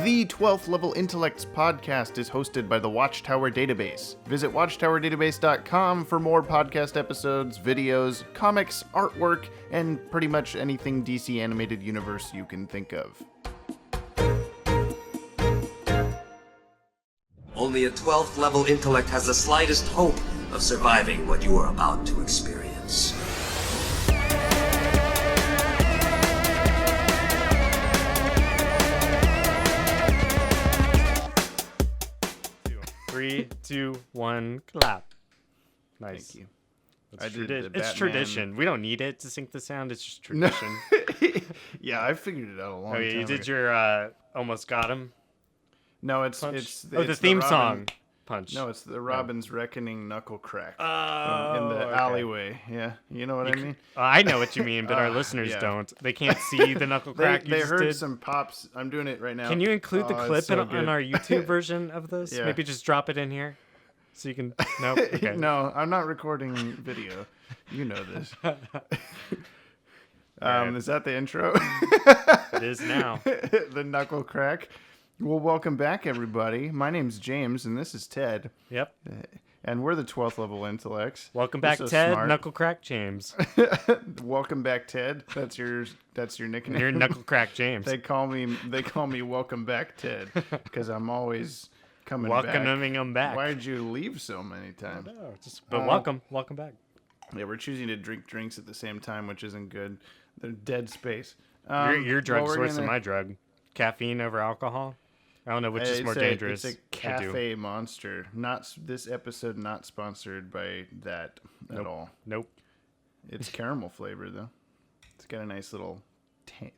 The 12th Level Intellects podcast is hosted by the Watchtower Database. Visit watchtowerdatabase.com for more podcast episodes, videos, comics, artwork, and pretty much anything DC Animated Universe you can think of. Only a 12th level intellect has the slightest hope of surviving what you are about to experience. Three, two, one, clap. Nice. Thank you. It's tradition. We don't need it to sync the sound. It's just tradition. Yeah, I figured it out a long time you did ago. your almost got him. No, it's Punch? the theme Robin, song. Punch. No, it's the Robin's Reckoning knuckle crack in Oh, the okay. alleyway. Yeah, you know what I mean? I know what you mean, but our listeners yeah. don't. They can't see the knuckle crack. They you just heard did. some pops. I'm doing it right now. Can you include the Oh, clip it's so on good. our YouTube version of this? Yeah. Maybe just drop it in here, so you can. Nope. Okay. No, I'm not recording video. You know this. Right. Is that the intro? It is now. The knuckle crack. Well, welcome back, everybody. My name's James, and this is Ted. Yep. And we're the 12th Level Intellects. Welcome You're back, so Ted. smart. Knuckle crack James. Welcome back, Ted. That's your nickname. You're Knuckle crack James. They call me Welcome Back, Ted, because I'm always coming back. Welcoming him back. Why did you leave so many times? No, but welcome back. Yeah, we're choosing to drink drinks at the same time, which isn't good. They're dead space. Your drug's well, we're worse than gonna- my drug. Caffeine over alcohol. I don't know which is more dangerous. It's a cafe monster. This episode not sponsored by that at all. Nope. It's caramel flavor though. It's got a nice little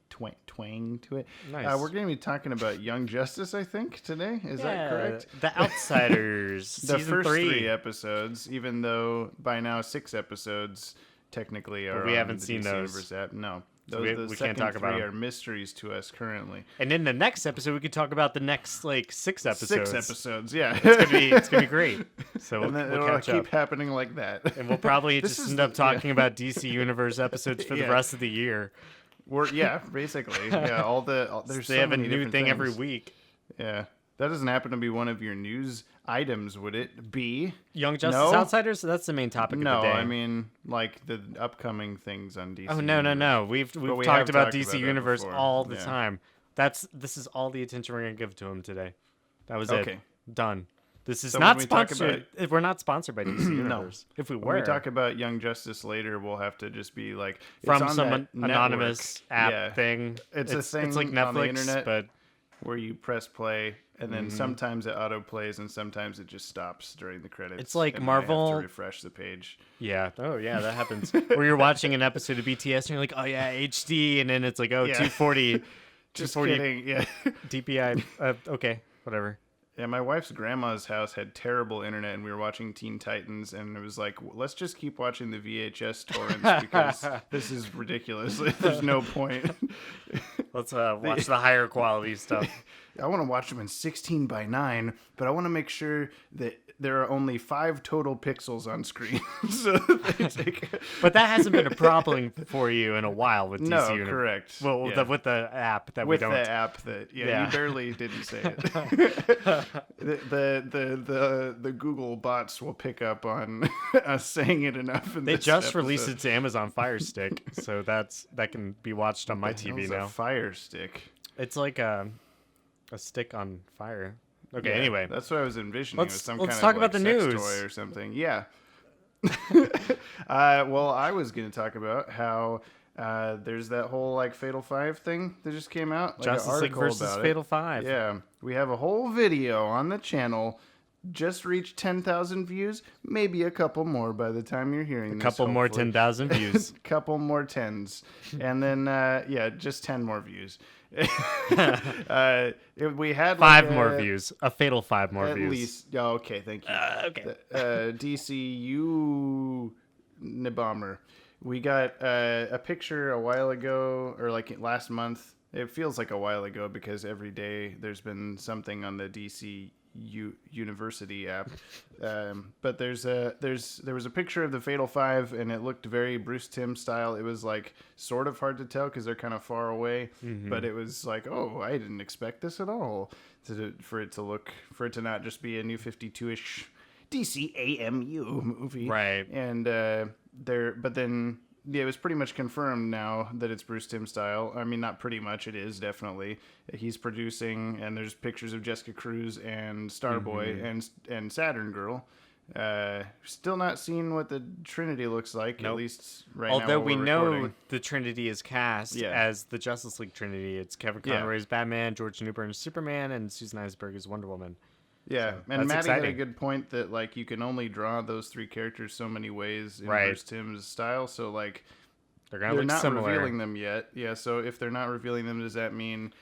twang to it. Nice. We're going to be talking about Young Justice, I think, today. Is that correct? The Outsiders. The season first 3. 3 episodes, even though by now 6 episodes technically are we on haven't the seen DC those. Universe app. No. So Those, we the can't second talk about 3 them. are mysteries to us currently. And in the next episode, we could talk about the next 6 episodes. 6 episodes, yeah. It's gonna be great. So And then we'll it'll catch keep up. happening like that. And we'll probably This just is end up the- talking about DC Universe episodes for the Yeah. rest of the year. Basically. Yeah, there's They so have a many new different thing every things. week. Yeah. That doesn't happen to be one of your news items, would it be? Young Justice No? Outsiders. So that's the main topic No, of the day. I mean like the upcoming things on DC. Oh no. Universe. We've we talked have about talked DC about that Universe before. all the Yeah. time. This is all the attention we're gonna give to him today. That was Okay. it. Done. This is So not when we talk sponsored. If we're not sponsored by DC No. Universe. If we were, When we talk about Young Justice later, we'll have to just be like it's from on some that anonymous network. app Yeah, thing. It's a thing It's like on the Netflix, internet. but where you press play and then sometimes it auto plays and sometimes it just stops during the credits. It's like and then I have Marvel- to refresh the page. yeah. Oh yeah, that happens. Where you're watching an episode of BTS and you're like, oh yeah, HD, and then it's like, oh, Yeah. 240, Just 240 kidding. Yeah. DPI. Okay, whatever. Yeah, my wife's grandma's house had terrible internet, and we were watching Teen Titans, and it was like, let's just keep watching the VHS torrents because this is ridiculous. There's no point. Let's watch the higher quality stuff. I want to watch them in 16:9, but I want to make sure that there are only 5 total pixels on screen. So they take. But that hasn't been a problem for you in a while with DC No, Universe. correct. Well, Yeah. with the app that With we don't. the app that Yeah. you barely didn't say it. the Google bots will pick up on us saying it enough. They just released it to Amazon Fire Stick, so that can be watched on my TV now. A Fire Stick. It's like a stick on fire. Okay, Yeah, anyway. that's what I was envisioning. Let's- It was some let's kind talk of about like the sex news. toy or something. Yeah. Well, I was going to talk about how there's that whole like Fatal 5 thing that just came out. Like, an Justice League article versus about it. Fatal 5. Yeah, we have a whole video on the channel. Just reached 10,000 views. Maybe a couple more by the time you're hearing this. Couple more hopefully. 10,000 views. Couple more tens, and then just 10 more views. We had 5 like, more views. A fatal 5 more at views. least. Oh, okay, thank you. Okay. DCEU bomber. We got a picture a while ago, or like last month. It feels like a while ago because every day there's been something on the DCEU University app. But there was a picture of the Fatal Five, and it looked very Bruce Timm style. It was like sort of hard to tell because they're kind of far away, but it was like, oh, I didn't expect this at all. For it to not just be a New 52-ish DCAMU movie, right? And but then. Yeah, it was pretty much confirmed now that it's Bruce Timm style. I mean, not pretty much, it is definitely. He's producing, and there's pictures of Jessica Cruz and Starboy and Saturn Girl. Still not seen what the Trinity looks like, at least right now. Although we know recording. the Trinity is cast as the Justice League Trinity. It's Kevin Conroy as Batman, George Newbern as Superman, and Susan Eisberg as Wonder Woman. Yeah, so and Maddie exciting. had a good point that like you can only draw those three characters so many ways in Bruce Timm's style. So like they're not similar. revealing them yet. Yeah, so if they're not revealing them, does that mean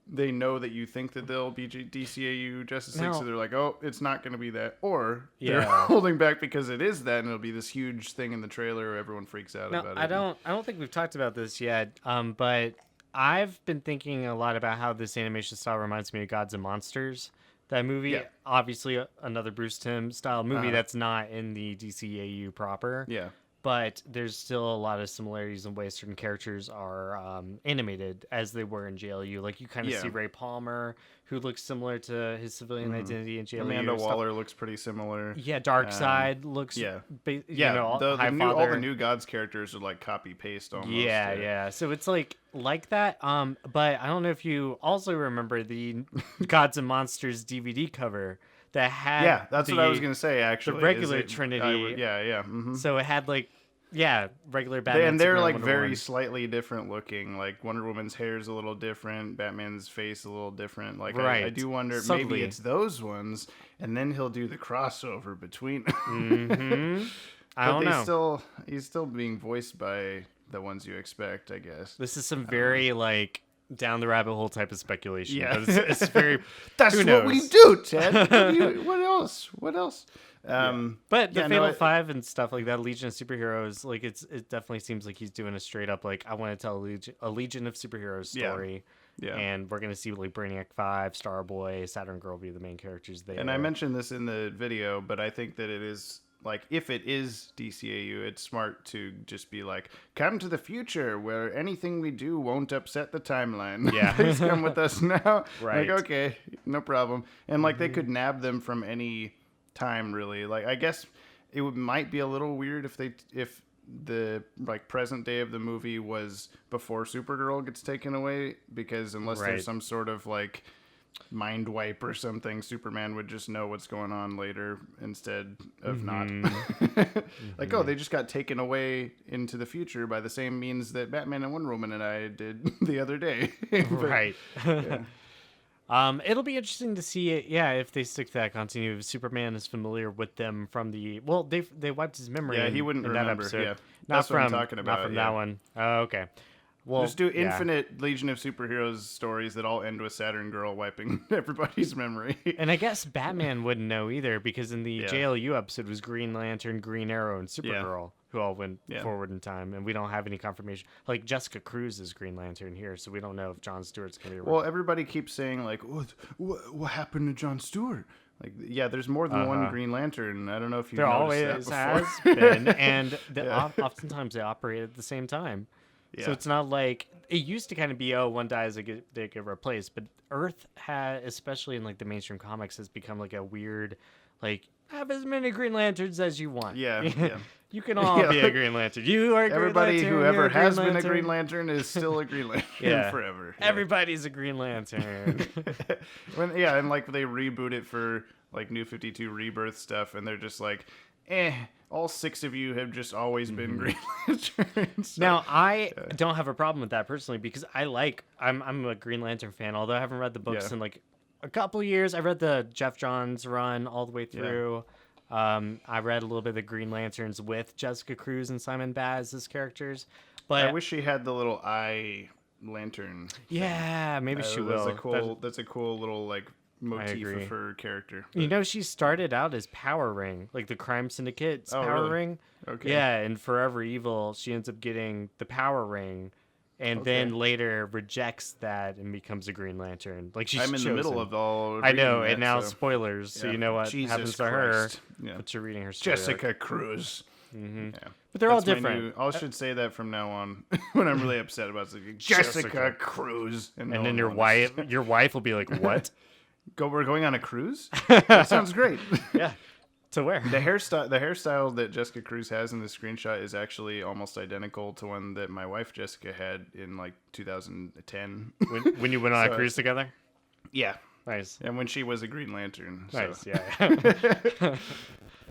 they know that you think that they'll be DCAU Justice League? So they're like, oh, it's not going to be that, or they're holding back because it is that, and it'll be this huge thing in the trailer where everyone freaks out about it. I don't think we've talked about this yet. But I've been thinking a lot about how this animation style reminds me of Gods and Monsters. That movie, obviously another Bruce Timm style movie that's not in the DCAU proper. Yeah. But there's still a lot of similarities in ways certain characters are animated as they were in JLU. Like you kind of see Ray Palmer, who looks similar to his civilian identity in JLU. Amanda Waller looks pretty similar. Yeah, Darkseid looks. Yeah. All the new Gods characters are like copy paste almost. Yeah. So it's like that. But I don't know if you also remember the Gods and Monsters DVD cover. That had that's what I was gonna say. Actually, the regular Trinity. So it had regular Batman. And they're Superman, like Wonder very Woman. slightly different looking. Like Wonder Woman's hair is a little different. Batman's face a little different. Like I do wonder maybe it's those ones, and then he'll do the crossover between. I don't know. He's still being voiced by the ones you expect, I guess. This is some very down the rabbit hole type of speculation. Yeah, it's very. That's what we do, Ted. What else? But the Fatal Five and stuff like that, Legion of Superheroes, like it definitely seems like he's doing a straight up I want to tell a Legion of Superheroes story. Yeah. And we're gonna see Brainiac 5, Starboy, Saturn Girl be the main characters there. And I mentioned this in the video, but I think that it is. If it is DCAU, it's smart to just be like, come to the future where anything we do won't upset the timeline. Yeah. Please come with us now. Right. Okay, no problem. And they could nab them from any time, really. I guess it might be a little weird if the present day of the movie was before Supergirl gets taken away, because unless there's some sort of mind wipe or something, Superman would just know what's going on later instead of not. Oh, they just got taken away into the future by the same means that Batman and Wonder Woman and I did the other day. Right. It'll be interesting to see if they stick to that continuity. If Superman is familiar with them from the they wiped his memory. Yeah, he wouldn't remember. That episode. Yeah, that's what I'm talking about. Not from that one. Oh, okay. Well, just do infinite Legion of Superheroes stories that all end with Saturn Girl wiping everybody's memory. And I guess Batman wouldn't know either, because in the JLU episode was Green Lantern, Green Arrow, and Supergirl who all went forward in time, and we don't have any confirmation. Jessica Cruz is Green Lantern here, so we don't know if Jon Stewart's gonna be around. Well, everybody keeps saying what happened to Jon Stewart? There's more than one Green Lantern. I don't know if you've noticed that before. There always has been, and oftentimes they operate at the same time. Yeah. So it's not like it used to kind of be, one dies, they get replaced. But Earth has, especially in the mainstream comics, has become a weird, have as many Green Lanterns as you want. Yeah. You can all be a Green Lantern. You are a Green Everybody Lantern. who ever has been Lantern. a Green Lantern is still a Green Lantern forever. Yeah. Everybody's a Green Lantern. And they reboot it for New 52 Rebirth stuff, and they're just all 6 of you have just always been Green Lanterns. So, now, I don't have a problem with that personally, because I'm a Green Lantern fan, although I haven't read the books in a couple years. I read the Jeff Johns run all the way through. I read a little bit of the Green Lanterns with Jessica Cruz and Simon Baz as characters. But I wish she had the little eye lantern. Yeah, maybe she will. That's a cool little motif of her character. But she started out as Power Ring, the Crime Syndicate's Power Ring. Okay. Yeah, and Forever Evil, she ends up getting the Power Ring and then later rejects that and becomes a Green Lantern. Like she's I'm in the middle chosen. of all. I know, reading and that, now so- spoilers, so Yeah. you know what Jesus happens to Christ. her. Yeah. But you're reading her story. Jessica Cruz. Mm-hmm. Yeah. But they're all That's my different. I should say that from now on when I'm really upset about something. Jessica Cruz. And no then one your will wife, understand. your wife will be like, "What? We're going on a cruise? That sounds great. Yeah, to where?" The hairstyle that Jessica Cruz has in the screenshot is actually almost identical to one that my wife Jessica had in like 2010. when you went on a So- cruise together. Yeah. Nice. And when she was a Green Lantern. So. Nice. Yeah.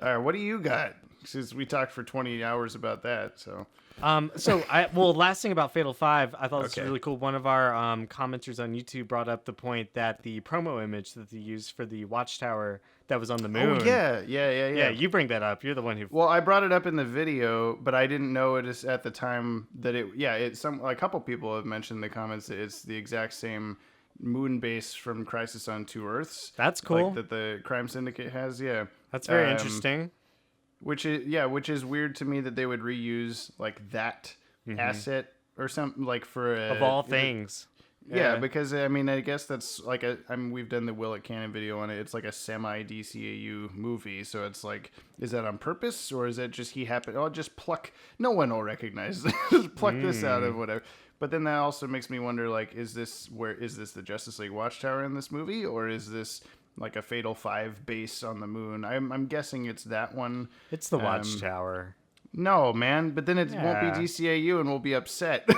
All right, what do you got? Since we talked for 20 hours about that, so. Last thing about Fatal 5, I thought this Okay. was really cool. One of our commenters on YouTube brought up the point that the promo image that they used for the Watchtower that was on the moon. Oh, yeah. Yeah, you bring that up. You're the one who. Well, I brought it up in the video, but I didn't know it at the time that a couple people have mentioned in the comments that it's the exact same moon base from Crisis on Two Earths. That's cool. Like that the Crime Syndicate has, yeah. That's very interesting. Which is weird to me that they would reuse like that asset or something like for Of all things. Yeah, because I mean, I guess that's like we've done the Will It Cannon video on it. It's like a semi DCAU movie, so it's like, is that on purpose or is that just he happened? Oh, just pluck. No one will recognize this. Just pluck this out of whatever. But then that also makes me wonder, like, is this the Justice League Watchtower in this movie, or is this like a Fatal 5 base on the moon? I'm guessing it's that one. It's the Watchtower. No, man, but then it won't be Yeah. DCAU and we'll be upset.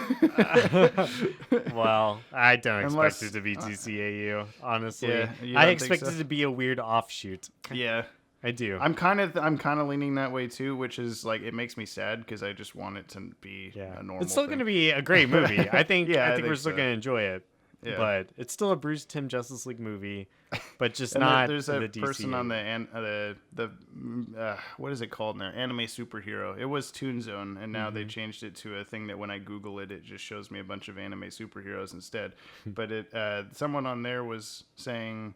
Well, I don't Unless- expect it to be DCAU, honestly. Yeah, you I don't think expect so? it to be a weird offshoot. Yeah. I do. I'm kind of leaning that way too, which is like it makes me sad because I just want it to be a normal. It's still thing. going to be a great movie. I think. Yeah, I I think we're think still so. going to enjoy it. Yeah. But it's still a Bruce Timm Justice League movie, but just And not there's in a the person DCU. on the what is it called now? Anime superhero. It was Toon Zone, and now they changed it to a thing that when I Google it, it just shows me a bunch of anime superheroes instead. But someone on there was saying,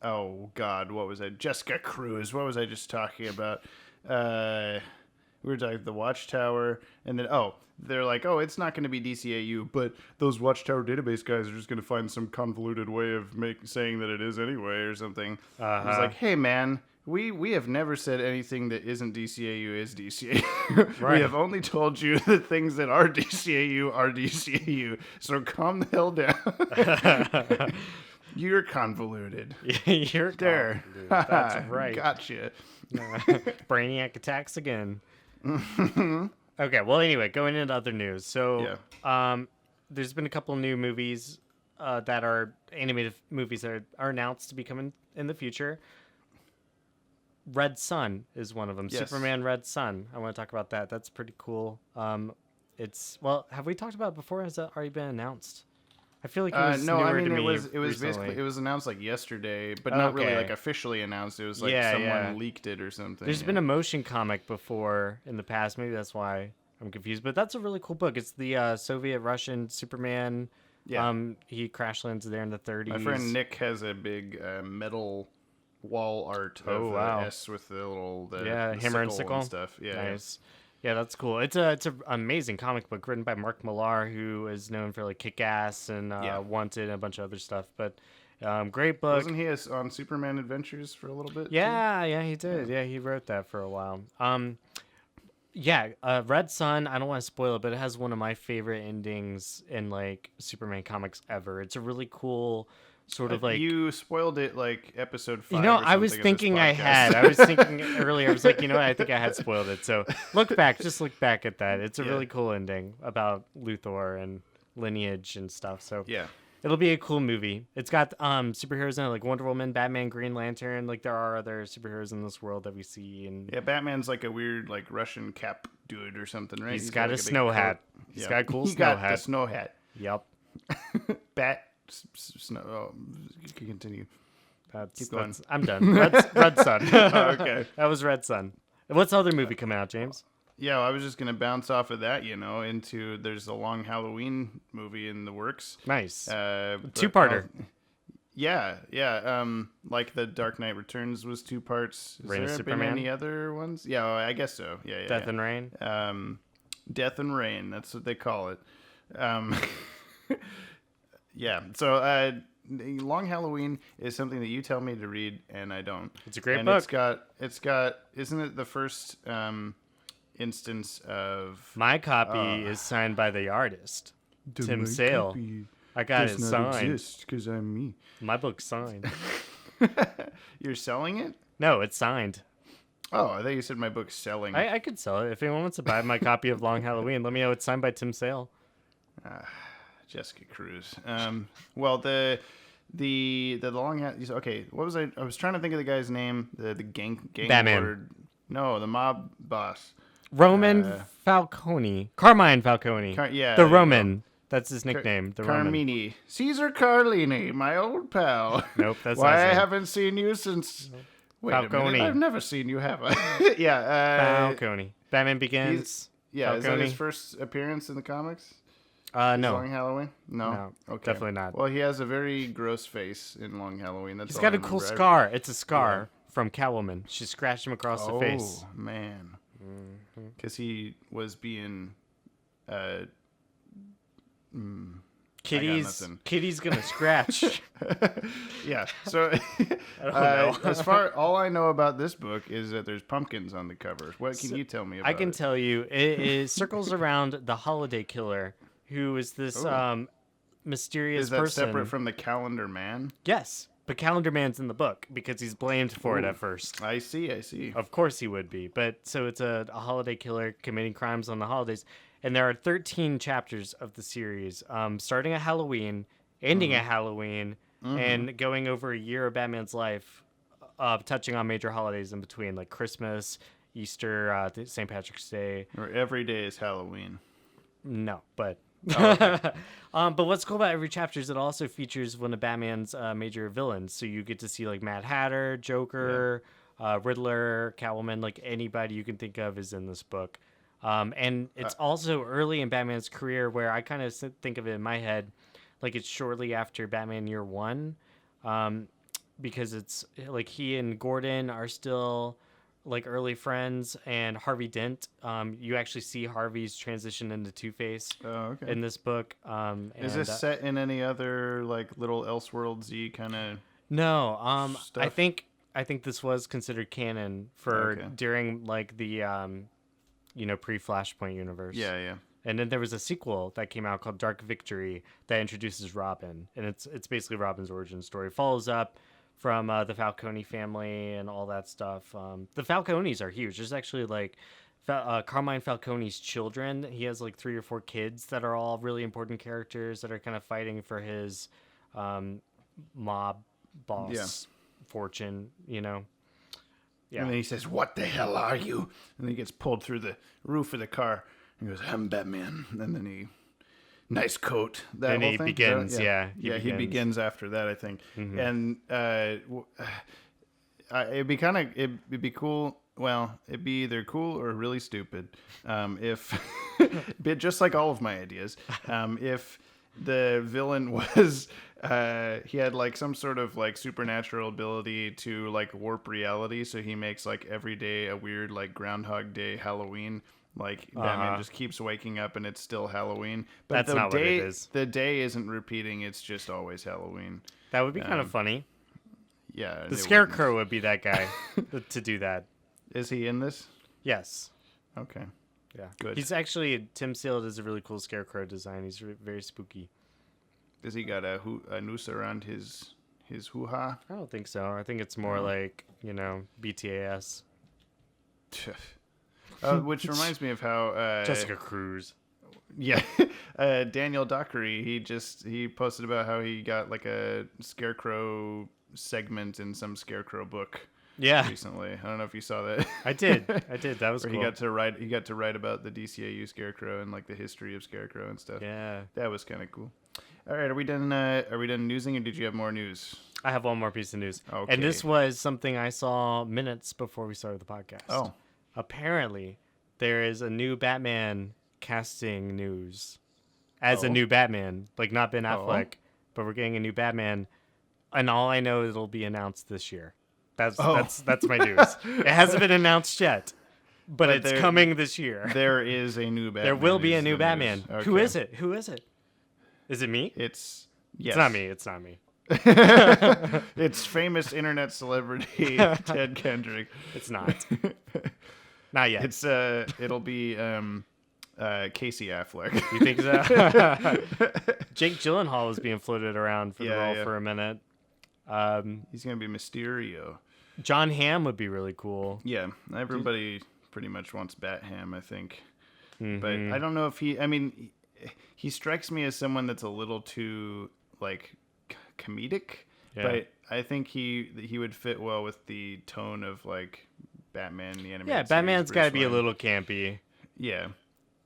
oh God, what was I? Jessica Cruz. What was I just talking about? We were talking the Watchtower, and then they're like, it's not going to be DCAU, but those Watchtower Database guys are just going to find some convoluted way of saying that it is anyway or something. I was like, hey man, we have never said anything that isn't DCAU is DCAU. Right. We have only told you the things that are DCAU. So calm the hell down. You're convoluted. You're There. convoluted. That's right. Gotcha. Brainiac attacks again. Okay, well, anyway, going into other news. So, there's been a couple new movies that are animated movies that are announced to be coming in the future. Red Sun is one of them. Yes. Superman Red Sun. I want to talk about that. That's pretty cool. Have we talked about it before? Has that already been announced? I feel like it was no, I newer mean to it me was recently. basically it was announced like yesterday, but not really Okay. like officially announced. It was like Yeah, someone yeah. leaked it or something. There's been a motion comic before in the past. Maybe that's why I'm confused. But that's a really cool book. It's the Soviet-Russian Superman. Yeah. He crash lands there in the 30s. My friend Nick has a big metal wall art of Oh, wow. S with the little the hammer and sickle and stuff. Yeah, Nice. Yeah, that's cool. It's an amazing comic book written by Mark Millar, who is known for like Kick-Ass and Wanted and a bunch of other stuff. But great book. Wasn't he on Superman Adventures for a little bit? Yeah, he did. Yeah, he wrote that for a while. Red Sun, I don't want to spoil it, but it has one of my favorite endings in like Superman comics ever. It's a really cool sort of like you spoiled it like episode 5. I was thinking I had. I was thinking earlier. I was like, I think I had spoiled it. So look back at that. It's a really cool ending about Luthor and lineage and stuff. So Yeah. it'll be a cool movie. It's got superheroes in it, like Wonder Woman, Batman, Green Lantern. Like there are other superheroes in this world that we see. And Yeah, Batman's like a weird like Russian cap dude or something, right? he's got like a big snow coat. hat. He's got a cool He snow got hat. the snow hat. Yep. Snow. Oh, continue. Keep going. I'm done. Red Sun. Okay. That was Red Sun. What's the other movie coming out, James? Yeah, I was just gonna bounce off of that, into there's a long Halloween movie in the works. Nice. But Two-parter. Yeah. Like the Dark Knight Returns was 2 parts. Has Reign of there been Superman? any other ones? Yeah, I guess so. Yeah. Death and Rain. Death and Rain. That's what they call it. Yeah. So Long Halloween is something that you tell me to read, and I don't. It's a great book. It's got. Isn't it the first instance of? My copy is signed by the artist, Tim Sale. I got it signed. Because I'm me. My book's signed. You're selling it? No, it's signed. Oh, I thought you said my book's selling. I could sell it. If anyone wants to buy my copy of Long Halloween, let me know. It's signed by Tim Sale. Jessica Cruz. Well, the long okay. What was I was trying to think of the guy's name. The gang Batman. lord. No, the mob boss. Roman Falcone. Carmine Falcone. Yeah. The Roman. That's his nickname. The Roman. Carmini. Caesar Carlini, my old pal. Nope, that's why not I his name. haven't seen you since. Wait Falcone. a minute, I've never seen you, have I? Yeah. Falcone. Batman Begins. Yeah, Falcone. is that his first appearance in the comics? No. Long Halloween? No. Okay. Definitely not. Well, he has a very gross face in Long Halloween. That's He's all got I a cool remember. scar. It's a scar from Catwoman. She scratched him across the face. Oh, man. Because he was being... Kitty's gonna scratch. Yeah. So, all I know about this book is that there's pumpkins on the cover. What can you tell me about I can it? tell you, it circles around the Holiday Killer, who is this mysterious Is that person. separate from the Calendar Man? Yes, but Calendar Man's in the book because he's blamed for it at first. I see. Of course he would be, but so it's a holiday killer committing crimes on the holidays, and there are 13 chapters of the series, starting at Halloween, ending at Halloween, and going over a year of Batman's life, touching on major holidays in between, like Christmas, Easter, St. Patrick's Day. Or every day is Halloween. No, but... Oh, okay. But what's cool about every chapter is it also features one of Batman's major villains. So you get to see like Mad Hatter, Joker, Riddler, Catwoman, like anybody you can think of is in this book. And it's also early in Batman's career where I kind of think of it in my head like it's shortly after Batman Year One, because it's like he and Gordon are still like early friends, and Harvey Dent. You actually see Harvey's transition into Two-Face in this book. Is this set in any other like little Elseworlds-y kind of? No. stuff? I think this was considered canon for during like the pre-Flashpoint universe. Yeah. And then there was a sequel that came out called Dark Victory that introduces Robin, and it's basically Robin's origin story. It follows up from the Falcone family and all that stuff. The Falcones are huge. There's actually like Carmine Falcone's children. He has like 3 or 4 kids that are all really important characters that are kind of fighting for his mob boss fortune, Yeah. And then he says, "What the hell are you?" And then he gets pulled through the roof of the car. And he goes, "I'm Batman." And then he, nice coat. Then he begins. He begins after that, I think. And it'd be cool. Well, it'd be either cool or really stupid if, just like all of my ideas, if the villain was he had like some sort of like supernatural ability to like warp reality, so he makes like every day a weird like Groundhog Day Halloween. Like Batman just keeps waking up and it's still Halloween. But that's not what it is. The day isn't repeating, it's just always Halloween. That would be kind of funny. Yeah. The Scarecrow would be that guy to do that. Is he in this? Yes. Okay. Yeah. Good. He's actually, Tim Sale does a really cool Scarecrow design. He's very spooky. Does he got a noose around his hoo-ha? I don't think so. I think it's more like, BTAS. Which reminds me of how Jessica Cruz. Yeah, Daniel Dockery. He posted about how he got like a Scarecrow segment in some Scarecrow book. Yeah. Recently, I don't know if you saw that. I did. That was cool. He got to write about the DCAU Scarecrow and like the history of Scarecrow and stuff. Yeah. That was kind of cool. All right, are we done? Are we done newsing, or did you have more news? I have one more piece of news. Okay. And this was something I saw minutes before we started the podcast. Oh. Apparently, there is a new Batman casting news as a new Batman, like not Ben Affleck, but we're getting a new Batman, and all I know it'll be announced this year. That's my news. It hasn't been announced yet. but it's coming this year. There is a new Batman. There will be a new Batman. Okay. Who is it? Is it me? Yes. It's not me. It's not me. It's famous internet celebrity Ted Kendrick. It's not. Not yet. It'll be Casey Affleck. You think so? Jake Gyllenhaal was being floated around for the role for a minute. He's gonna be Mysterio. John Hamm would be really cool. Yeah, everybody pretty much wants Bat-Ham, I think. Mm-hmm. But I don't know if he strikes me as someone that's a little too like comedic. Yeah. But I think he would fit well with the tone of like Batman, the animated series. Batman's got to be a little campy. Yeah.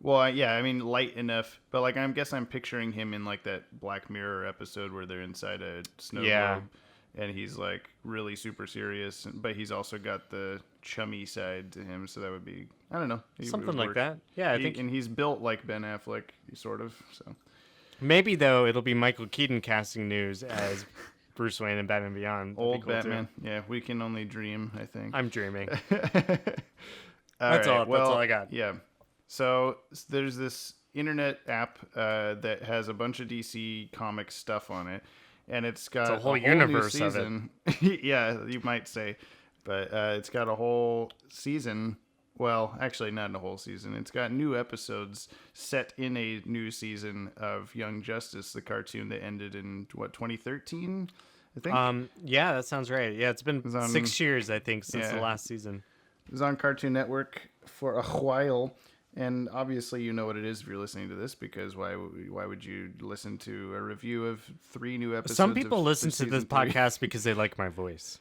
Well, yeah, I mean, light enough, but like I'm picturing him in like that Black Mirror episode where they're inside a snow globe, and he's like really super serious, but he's also got the chummy side to him, so that would be, I don't know, something like that. Yeah, I think, and he's built like Ben Affleck, sort of. So maybe though it'll be Michael Keaton casting news as Bruce Wayne in Batman Beyond. Old cool Batman. Too. Yeah, we can only dream, I think. I'm dreaming. That's all I got. Yeah. So there's this internet app that has a bunch of DC Comics stuff on it, and it's got a whole universe of it. Yeah, you might say, but it's got a whole season. Well, actually, not in a whole season. It's got new episodes set in a new season of Young Justice, the cartoon that ended in 2013, I think. Yeah, that sounds right. Yeah, it's been 6 years, I think, since the last season. It was on Cartoon Network for a while. And obviously, you know what it is if you're listening to this, because why would you listen to a review of 3 new episodes? Some people listen to this podcast because they like my voice.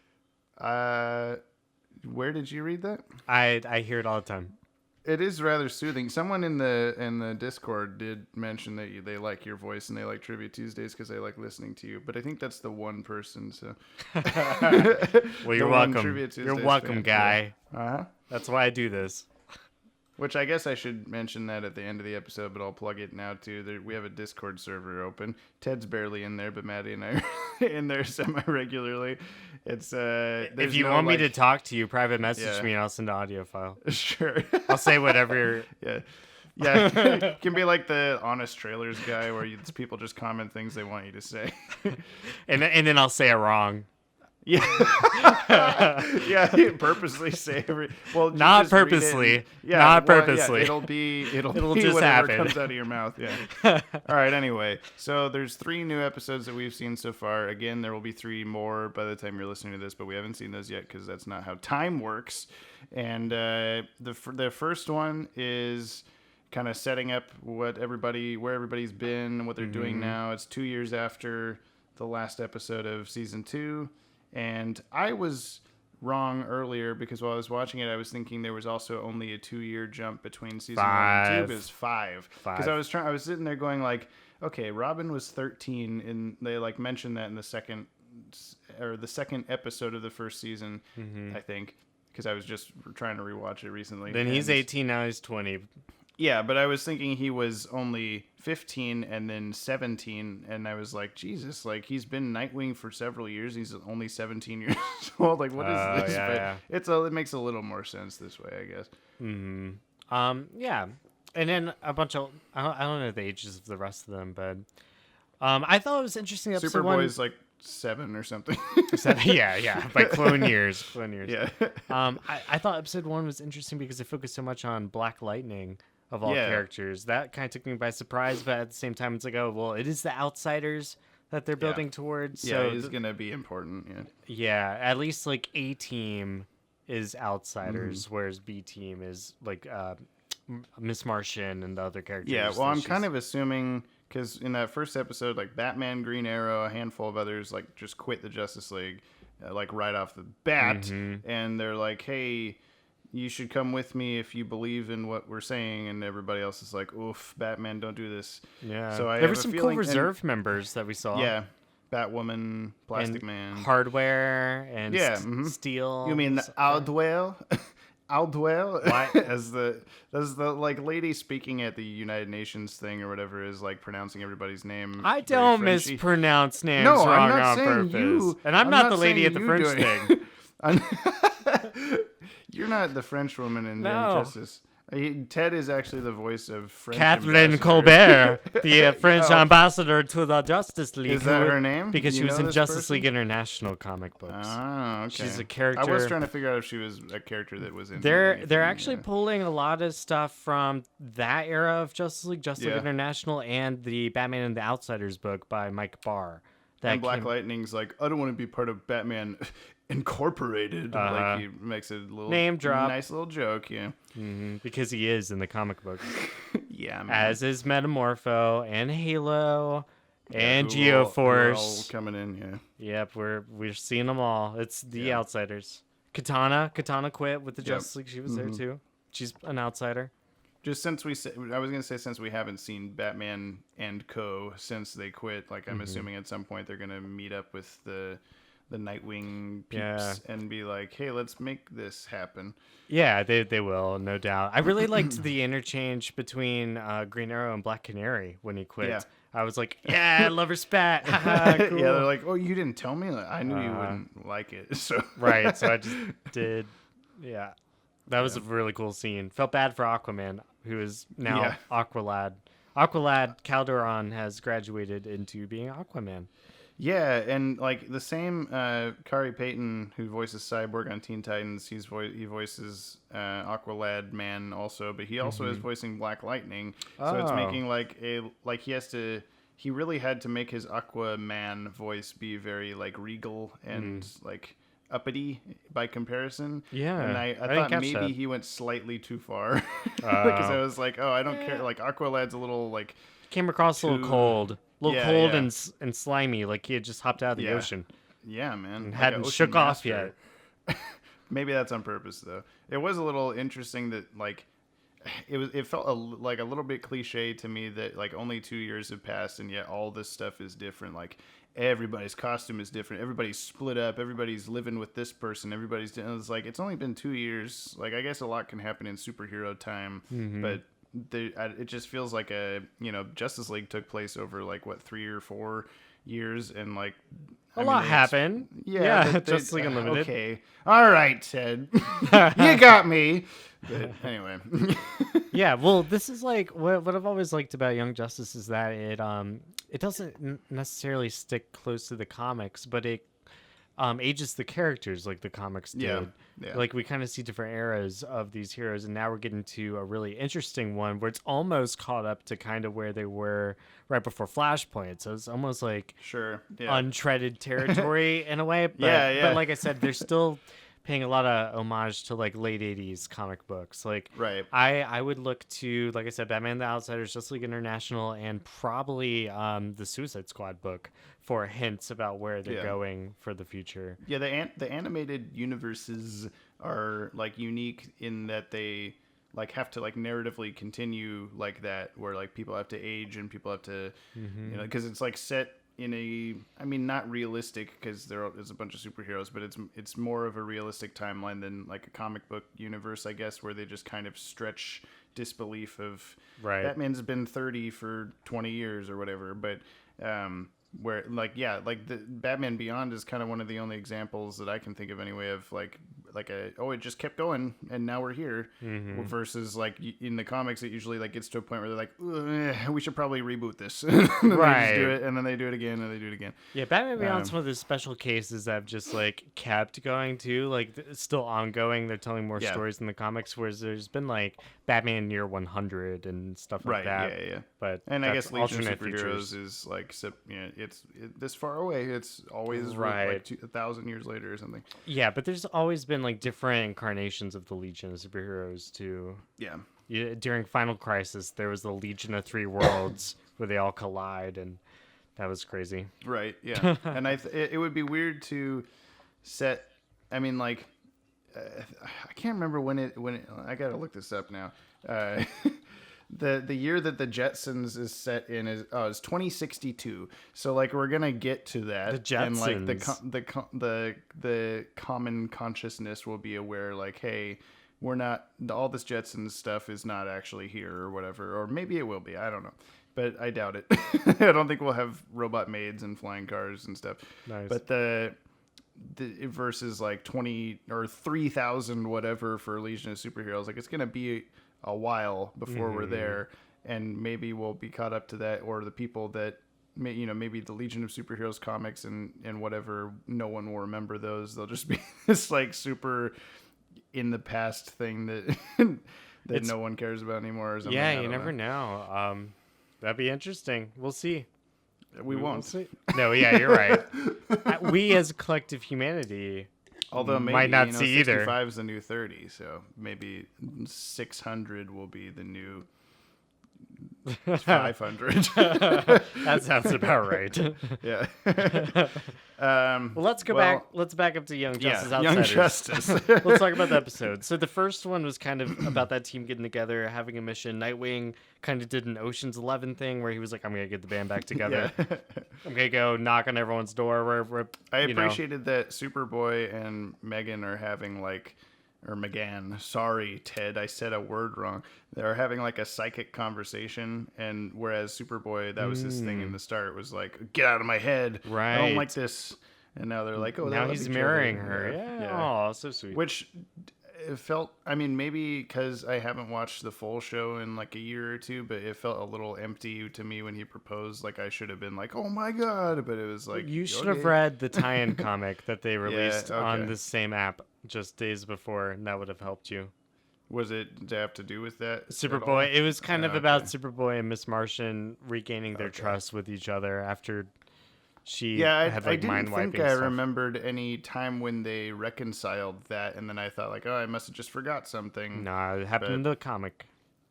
Where did you read that? I hear it all the time. It is rather soothing. Someone in the Discord did mention that they like your voice and they like Trivia Tuesdays because they like listening to you. But I think that's the one person. So, well, you're welcome. You're welcome, fan. Guy. Uh-huh. That's why I do this. Which I guess I should mention that at the end of the episode, but I'll plug it now too. We have a Discord server open. Ted's barely in there, but Maddie and I are in there semi-regularly. It's if you want me to talk to you, private message me and I'll send an audio file. Sure. I'll say whatever. Yeah. It can be like the Honest Trailers guy where people just comment things they want you to say. and then I'll say it wrong. Yeah, you purposely say not purposely. Not purposely. It'll be just whatever happen. comes out of your mouth. Yeah. All right. Anyway, so there's 3 new episodes that we've seen so far. Again, there will be 3 more by the time you're listening to this, but we haven't seen those yet because that's not how time works. And the first one is kind of setting up where everybody's been, what they're doing now. It's 2 years after the last episode of season 2. And I was wrong earlier because while I was watching it, I was thinking there was also only a 2-year jump between season 1 and 2. It was 5. Because I was sitting there going like, okay, Robin was 13, and they like mentioned that in the second episode of the first season, I think, because I was just trying to rewatch it recently. Then he's 18, now he's 20. Yeah, but I was thinking he was only 15 and then 17, and I was like, Jesus, like he's been Nightwing for several years. He's only 17 years old. Like, what is this? Yeah. It makes a little more sense this way, I guess. Yeah, and then a bunch of I don't know the ages of the rest of them, but I thought it was interesting. Episode Superboy's like 7 or something. 7, yeah, by clone years. Yeah. I thought episode 1 was interesting because it focused so much on Black Lightning. Of all characters, that kind of took me by surprise, but at the same time, it's like, oh, well, it is the outsiders that they're building towards. Yeah, so it's gonna be important. Yeah, at least like A team is outsiders, whereas B team is like Miss Martian and the other characters. Yeah, well, I'm kind of assuming because in that first episode, like Batman, Green Arrow, a handful of others, like just quit the Justice League, like right off the bat, and they're like, hey. You should come with me if you believe in what we're saying, and everybody else is like, "Oof, Batman, don't do this." Yeah, so there were some cool reserve members that we saw. Yeah, Batwoman, Plastic and Man, Hardware, and Steel. You mean the Aldwell? Aldwell, as the like lady speaking at the United Nations thing or whatever is like pronouncing everybody's name. I don't mispronounce names wrong I'm not on saying purpose, and I'm not the lady at the French thing. You're not the French woman in Young No. Justice. Ted is actually the voice of French Kathleen ambassador. Colbert, the French ambassador to the Justice League. Is that her name? Because she You was know in this Justice person? League International comic books. Oh, okay. She's a character. I was trying to figure out if she was a character that was in. They're actually pulling a lot of stuff from that era of Justice League International, and the Batman and the Outsiders book by Mike Barr. And Black Lightning's like, I don't want to be part of Batman Incorporated. Like he makes a little name drop, nice little joke, yeah. Mm-hmm, because he is in the comic books. Yeah, man. As is Metamorpho and Halo and who are Geoforce. all coming in, yeah. Yep, we're seeing them all. It's the Outsiders. Katana quit with the Justice League. She was there too. She's an outsider. Just since I was gonna say since we haven't seen Batman and Co. since they quit, like I'm assuming at some point they're gonna meet up with the Nightwing peeps and be like, hey, let's make this happen. Yeah, they will, no doubt. I really liked the interchange between Green Arrow and Black Canary when he quit. Yeah. I was like, yeah, love her spat. Cool. Yeah, they're like, oh, you didn't tell me? I knew you wouldn't like it. So Right, so I just did. Yeah. That was a really cool scene. Felt bad for Aquaman, who is now Aqualad. Aqualad Calderon has graduated into being Aquaman. Yeah, and like the same Kari Payton, who voices Cyborg on Teen Titans, he voices Aqualad Man also, but he also is voicing Black Lightning. So it's making he really had to make his Aquaman voice be very like regal and like uppity by comparison. Yeah, and I thought maybe he went slightly too far because I was like, oh, I don't care. Like Aqualad's a little like came across a little cold. And slimy, like he had just hopped out of the ocean. Yeah, man. And hadn't shook off yet. Maybe that's on purpose, though. It was a little interesting that, like, it felt like a little bit cliche to me that, like, only 2 years have passed and yet all this stuff is different. Like, everybody's costume is different. Everybody's split up. Everybody's living with this person. It's like, it's only been 2 years. Like, I guess a lot can happen in superhero time, but it just feels like Justice League took place over like what 3 or 4 years, and like a lot happened. Yeah, Justice League Unlimited. Okay, all right, Ted, you got me. But anyway, yeah. Well, this is like what I've always liked about Young Justice is that it doesn't necessarily stick close to the comics, but it ages the characters like the comics did. Yeah. Like we kind of see different eras of these heroes, and now we're getting to a really interesting one where it's almost caught up to kind of where they were right before Flashpoint. So it's almost like untreaded territory in a way. But, but like I said, they're still paying a lot of homage to like late 80s comic books. Like I would look to, like I said, Batman the Outsiders, Justice League International, and probably the Suicide Squad book for hints about where they're going for the future. Yeah, the animated universes are like unique in that they like have to like narratively continue like that, where like people have to age and people have to because it's like set in not realistic because there's a bunch of superheroes, but it's more of a realistic timeline than like a comic book universe, I guess, where they just kind of stretch disbelief of Batman's been 30 for 20 years or whatever, but where like the Batman Beyond is kind of one of the only examples that I can think of anyway of like it just kept going and now we're here, versus like in the comics it usually like gets to a point where they're like, we should probably reboot this. And then they just do it, and then they do it again and they do it again. Yeah, Batman Beyond's one of those special cases that have just like kept going too, like it's still ongoing. They're telling more stories in the comics, whereas there's been like Batman Year 100 and stuff like that. But I guess Legion of Superheroes is like it's this far away. It's always like 1,000 years later or something. Yeah, but there's always been like different incarnations of the Legion of Superheroes too. Yeah. During Final Crisis, there was the Legion of Three Worlds where they all collide, and that was crazy. Right. Yeah. And it would be weird to set. I mean, like, I can't remember when it. I gotta look this up now. The year that the Jetsons is set in is 2062. So like we're gonna get to that. The Jetsons. And like the common consciousness will be aware like, hey, we're not, all this Jetsons stuff is not actually here or whatever, or maybe it will be. I don't know, but I doubt it. I don't think we'll have robot maids and flying cars and stuff. Nice. But versus like 20 or 3,000 whatever for Legion of Superheroes. Like, it's gonna be a while before we're there, and maybe we'll be caught up to that, or the people that maybe the Legion of Superheroes comics and whatever, no one will remember those. They'll just be this like super in the past thing that no one cares about anymore or something. Yeah, you never know. That'd be interesting. We'll see. We won't. See. No, yeah, you're right. We as a collective humanity, although maybe, might not see either. 65 is the new 30, so maybe 600 will be the new 500. That sounds about right. Yeah. Well, let's go back. Let's back up to Young Justice Outsiders. Young Justice. Let's talk about the episode. So the first one was kind of about that team getting together, having a mission. Nightwing kind of did an Ocean's 11 thing where he was like, "I'm gonna get the band back together. Yeah. I'm gonna go knock on everyone's door." I appreciated that Superboy and Megan are having like. Or McGann. Sorry, Ted, I said a word wrong. They're having like a psychic conversation, and whereas Superboy, that was his thing in the start, was like, "Get out of my head! Right. I don't like this." And now they're like, "Oh, now he's mirroring her." Yeah. Oh, so sweet. Which it felt. I mean, maybe because I haven't watched the full show in like a year or two, but it felt a little empty to me when he proposed. Like I should have been like, "Oh my god!" But it was like you should have read the tie-in comic that they released on the same app just days before, and that would have helped you. Was it to have to do with that? Superboy. It was kind of about Superboy and Miss Martian regaining their trust with each other after she had like mind wiping. I didn't think I remembered any time when they reconciled that, and then I thought like, oh, I must have just forgot something. Nah, it happened in the comic.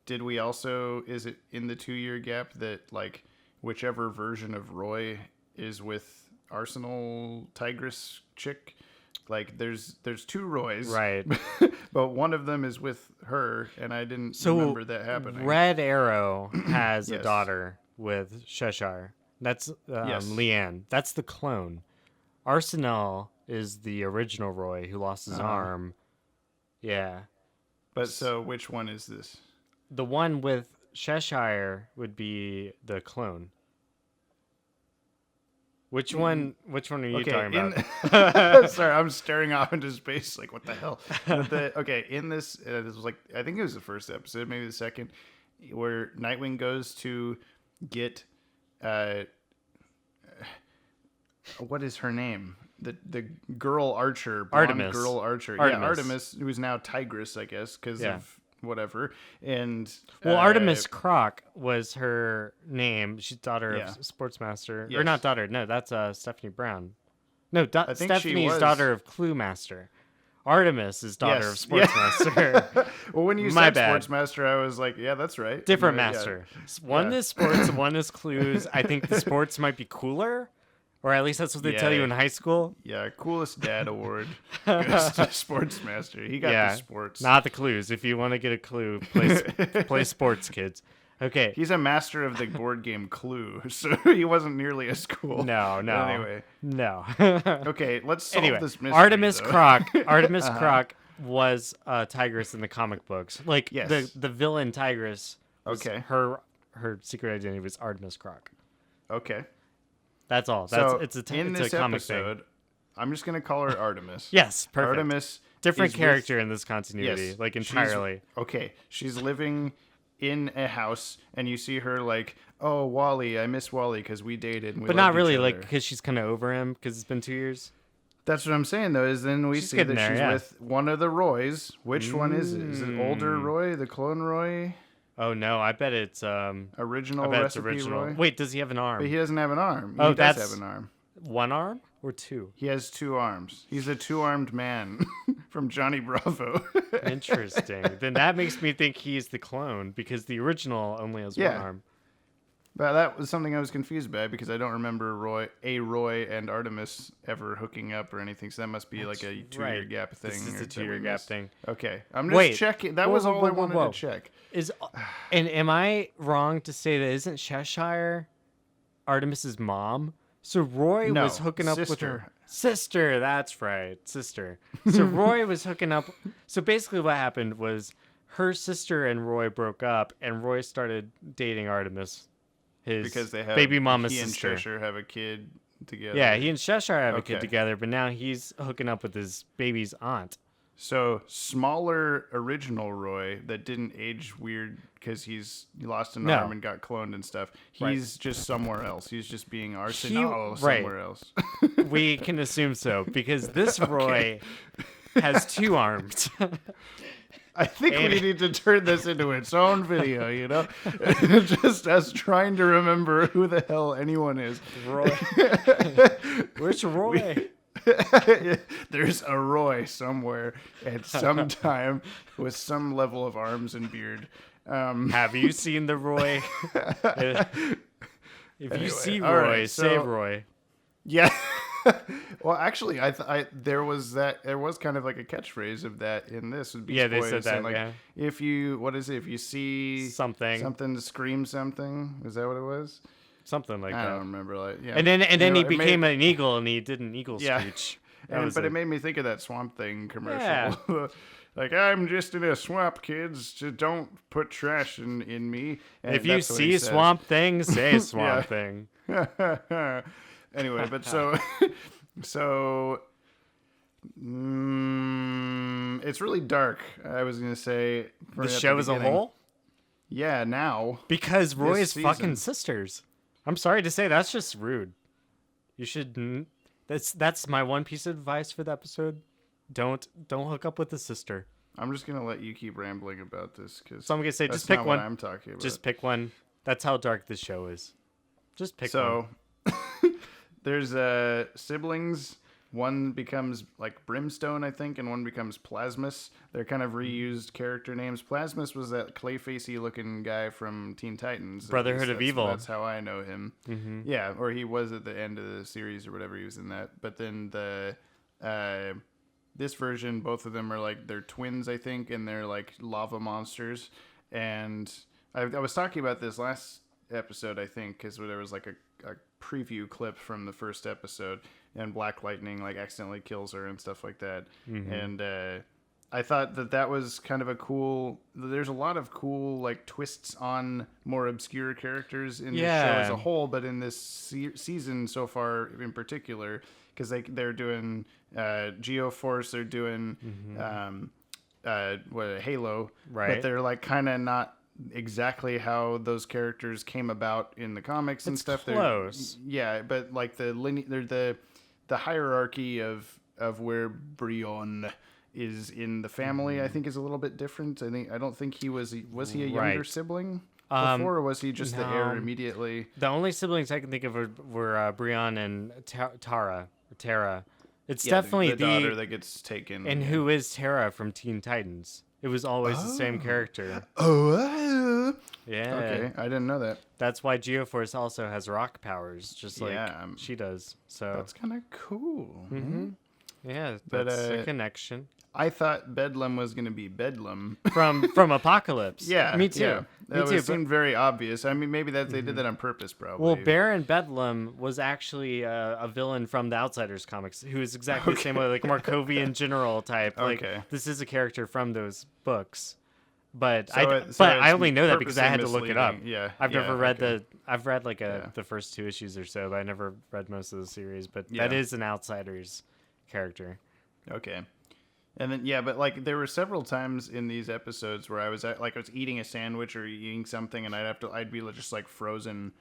Did we also? Is it in the 2-year gap that like whichever version of Roy is with Arsenal Tigress chick? Like there's 2 Roys, right? But one of them is with her, and I didn't remember that happening. Red Arrow has a daughter with Cheshire. That's Leanne. That's the clone. Arsenal is the original Roy who lost his arm. Yeah. But so which one is this? The one with Cheshire would be the clone. Which one are you talking about? Sorry, I'm staring off into space like, what the hell? In this, this was like, I think it was the first episode, maybe the second, where Nightwing goes to get, what is her name? The girl archer, Artemis. Girl archer. Artemis. Yeah, Artemis, who's now Tigress, I guess, because of whatever. And Artemis Croc was her name. She's daughter of Sportsmaster. Yes. Or not daughter. No, that's Stephanie Brown. No, Stephanie's was daughter of Clue Master. Artemis is daughter of Sportsmaster. Well, when you said Sportsmaster, I was like, yeah, that's right. Different master. One is sports, one is clues. I think the sports might be cooler. Or at least that's what they tell you in high school. Yeah, coolest dad award goes to Sportsmaster. He got the sports. Not the clues. If you want to get a clue, play sports, kids. Okay. He's a master of the board game Clue, so he wasn't nearly as cool. No. Anyway. No. Okay, let's solve this mystery. Artemis Croc was a tigress in the comic books. Like, the villain tigress, her secret identity was Artemis Croc. Okay. That's all. It's a comic episode, thing. I'm just gonna call her Artemis. Yes, perfect. Artemis, different character in this continuity, like entirely. She's living in a house, and you see her like, oh, Wally, I miss Wally because we dated. And we but not loved really, each other. like because she's kind of over him because it's been 2 years. That's what I'm saying though. Is then we see that she's with one of the Roys. Which one is it? Is it older Roy, the clone Roy? Oh no, I bet it's original recipe Roy. Wait, does he have an arm? But he doesn't have an arm. Oh, he does have an arm. One arm or 2? He has 2 arms. He's a 2-armed man from Johnny Bravo. Interesting. Then that makes me think he's the clone because the original only has 1 arm. But that was something I was confused by because I don't remember Roy and Artemis ever hooking up or anything. So that must be like a 2-year gap thing. This is a 2-year gap thing. Okay, I'm just checking. That was all I wanted to check. And am I wrong to say that isn't Cheshire Artemis's mom? So Roy was hooking up with her sister. That's right, sister. So Roy was hooking up. So basically, what happened was her sister and Roy broke up, and Roy started dating Artemis. His because they have baby mama's he sister. and Cheshire have a kid together. Yeah, he and Cheshire have a kid Okay. together, but now he's hooking up with his baby's aunt. So smaller original Roy that didn't age weird because he lost an arm and got cloned and stuff. He's just somewhere else. He's just being Arsenal somewhere else. We can assume so because this Roy has 2 arms. I think we need to turn this into its own video, you know? Just us trying to remember who the hell anyone is. Roy. Which Roy? There's a Roy somewhere at some time with some level of arms and beard. Have you seen the Roy? If you see all Roy, right, say so- Roy. Yeah. Well, actually, there was kind of like a catchphrase of that in this. With Beast Yeah, they Boys, said that, saying, like, yeah. If you see Something. scream something. Is that what it was? Something like I that. don't remember. Like, yeah. And then he Anyway, became an eagle, and he did an eagle screech. But it made me think of that Swamp Thing commercial. Yeah. Like, I'm just in a swamp, kids. Just don't put trash in me. And If you that's what he see says. Swamp Thing, say Swamp Yeah. Thing. Anyway, but so it's really dark. I was gonna say The show as a whole? Yeah, now Because Roy This is fucking season. sisters. I'm sorry to say, that's just rude. You should. That's my one piece of advice for the episode. Don't hook up with a sister. I'm just gonna let you keep rambling about this because So I'm gonna say, that's just pick not one. What I'm talking about. Just pick one. That's how dark this show is. Just pick one. So there's siblings. One becomes like Brimstone, I think, and one becomes Plasmus. They're kind of reused character names. Plasmus was that clay-facey looking guy from Teen Titans. At Brotherhood least of that's- Evil. That's how I know him. Mm-hmm. Yeah, or he was at the end of the series or whatever. He was in that. But then this version, both of them are like, they're twins, I think, and they're like lava monsters. And I was talking about this last episode, I think, because there was like a preview clip from the first episode, and Black Lightning like accidentally kills her and stuff like that. Mm-hmm. And I thought that was kind of a cool. There's a lot of cool like twists on more obscure characters in the show as a whole, but in this season so far in particular, because they're doing Geoforce, they're doing Halo, Right. But they're like kind of not exactly how those characters came about in the comics and It's stuff. close. Yeah, but like the hierarchy of where Brion is in the family, I think, is a little bit different. I don't think he was he a younger Right. sibling before, or was he just the heir no. immediately? The only siblings I can think of were Brion and Tara. It's definitely the daughter that gets taken. And who is Tara from Teen Titans? It was always the same character. Yeah. Okay, I didn't know that. That's why Geoforce also has rock powers, just like she does. So That's kind of cool. yeah, But, that's a connection I thought Bedlam was going to be Bedlam. from Apocalypse. Yeah, me too. Yeah. Me too. It seemed very obvious. I mean, maybe they did that on purpose, probably. Well, Baron Bedlam was actually a villain from the Outsiders comics, who is exactly the same way, like Markovian general type. Like this is a character from those books, but I only know that because I had to look it up. Yeah, I've never read okay. I've read like the first 2 issues or so, but I never read most of the series. But that is an Outsiders character. Okay. And then but like there were several times in these episodes where I was eating a sandwich or eating something, and I'd be just like frozen,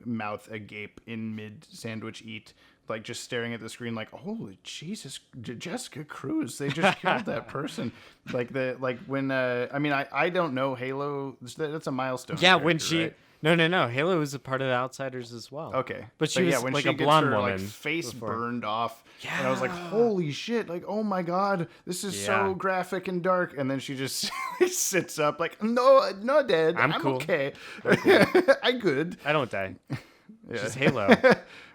mouth agape in mid sandwich eat, like just staring at the screen like, holy Jesus, Jessica Cruz, they just killed that person. When I don't know Halo, that's a milestone. Yeah, when character, she. right? No. Halo was a part of the Outsiders as well. Okay, but she was when like she a gets blonde her, woman. face before. burned off. Yeah, and I was like, "Holy shit!" Like, "Oh my god, this is so graphic and dark." And then she just sits up, like, "No, Dad, I'm cool. okay. I'm good. I don't die. Yeah. She's Halo.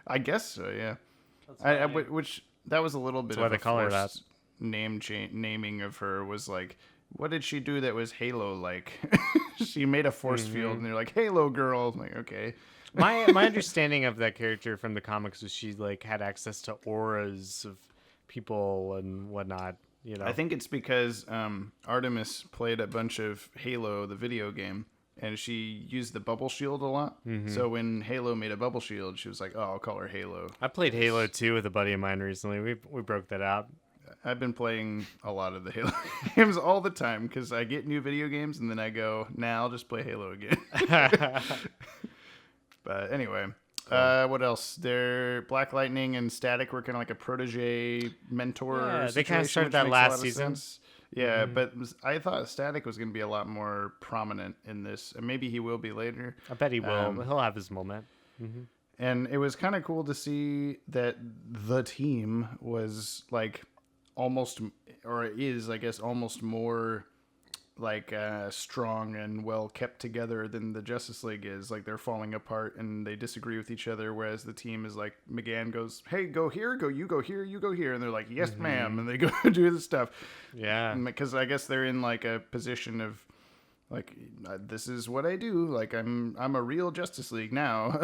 I guess so. Yeah, which that was a little bit why of they a call her that. forced naming of her was like. What did she do that was Halo-like? She made a force field, and they're like, Halo girl. I'm like, okay. My understanding of that character from the comics was she like had access to auras of people and whatnot. You know, I think it's because Artemis played a bunch of Halo, the video game, and she used the bubble shield a lot. So when Halo made a bubble shield, she was like, "Oh, I'll call her Halo." I played Halo 2 with a buddy of mine recently. We broke that out. I've been playing a lot of the Halo games all the time because I get new video games and then I go, I'll just play Halo again. But anyway, what else? Black Lightning and Static were kind of like a protege mentor. Yeah, they kind of started that last season. Yeah, but I thought Static was going to be a lot more prominent in this, and maybe he will be later. I bet he will. He'll have his moment. And it was kind of cool to see that the team was like almost, or is, I guess, almost more like strong and well kept together than the Justice League is. Like they're falling apart and they disagree with each other, whereas the team is like, McGann goes, "Hey, go here, you go here, you go here," and they're like, "Yes, ma'am," and they go do the stuff. Yeah, because I guess they're in like a position of like, this is what I do. Like I'm a real Justice League now.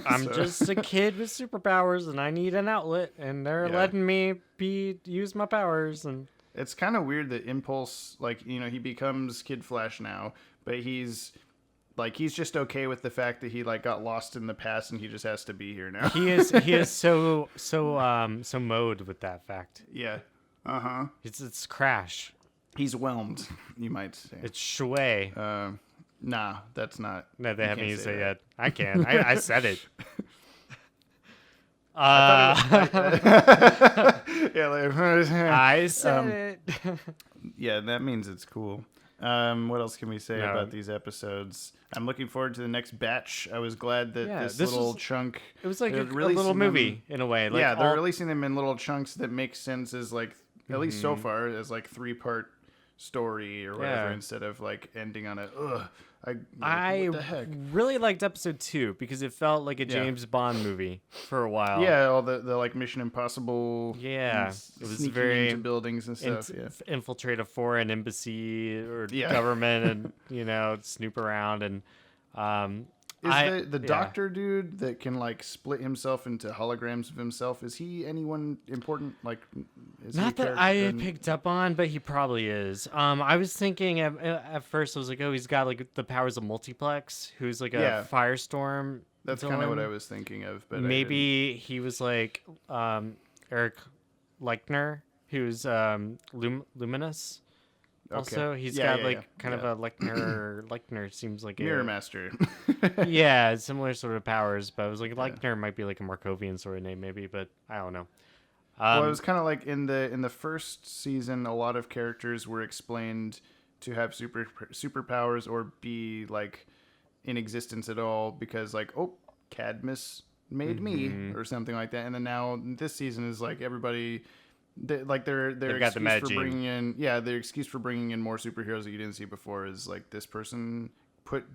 I'm just a kid with superpowers and I need an outlet, and they're letting me use my powers. And it's kind of weird that Impulse, like, he becomes Kid Flash now, but he's just okay with the fact that he like got lost in the past and he just has to be here now. he is so mowed with that fact. Yeah. It's Crash. He's whelmed, you might say. It's Shui. Nah, that's not. No, they haven't used it yet. I can. I said it. I said it. Yeah, that means it's cool. What else can we say about these episodes? I'm looking forward to the next batch. I was glad that this little chunk. It was like a little movie in a way. Like they're releasing them in little chunks that make sense as like, at least so far, as like 3-part story or whatever, instead of like ending on a I what the heck? really liked episode 2 because it felt like a James Bond movie for a while. Yeah, all the like Mission Impossible. Yeah, it was sneaking very into buildings and stuff. Infiltrate a foreign embassy or government, and snoop around and. Is the doctor dude that can like split himself into holograms of himself? Is he anyone important? Like, is not that I picked up on, but he probably is. I was thinking at first, I was like, oh, he's got like the powers of Multiplex, who's like a firestorm. That's kind of what I was thinking of, but maybe he was like Eric Leichner, who's Luminous. Also, he's got kind of a Leichner seems like Mirror Master. Yeah, similar sort of powers, but I was like, Leichner might be like a Markovian sort of name, maybe, but I don't know. Well, it was kind of like in the first season, a lot of characters were explained to have superpowers or be like in existence at all because like, oh, Cadmus made me or something like that, and then now this season is like everybody. Their excuse for bringing in their excuse for bringing in more superheroes that you didn't see before is like this person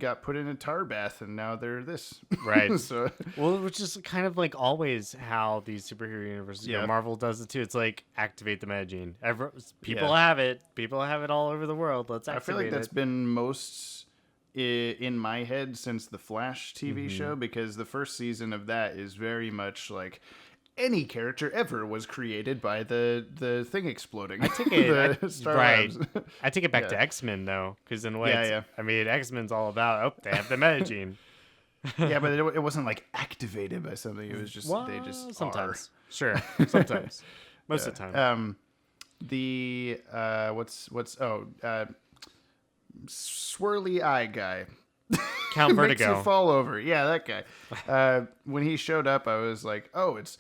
got put in a tar bath and now they're this, right? So which is kind of like always how these superhero universes go. Marvel does it too. It's like activate the meta gene. People have it. People have it all over the world. Let's activate it. I feel like that's been most in my head since the Flash TV show, because the first season of that is very much like. Any character ever was created by the thing exploding. I take it I take it back to X-Men though, because in a way, I mean, X-Men's all about they have the meta gene. Yeah, but it wasn't like activated by something. It was just they just sometimes sometimes most of the time. Swirly eye guy. Count Vertigo. Makes you fall over. Yeah, that guy. When he showed up, I was like, oh, it's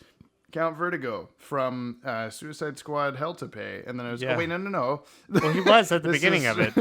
Count Vertigo from Suicide Squad Hell to Pay. And then I was, oh, wait, no. Well, he was at the beginning of it.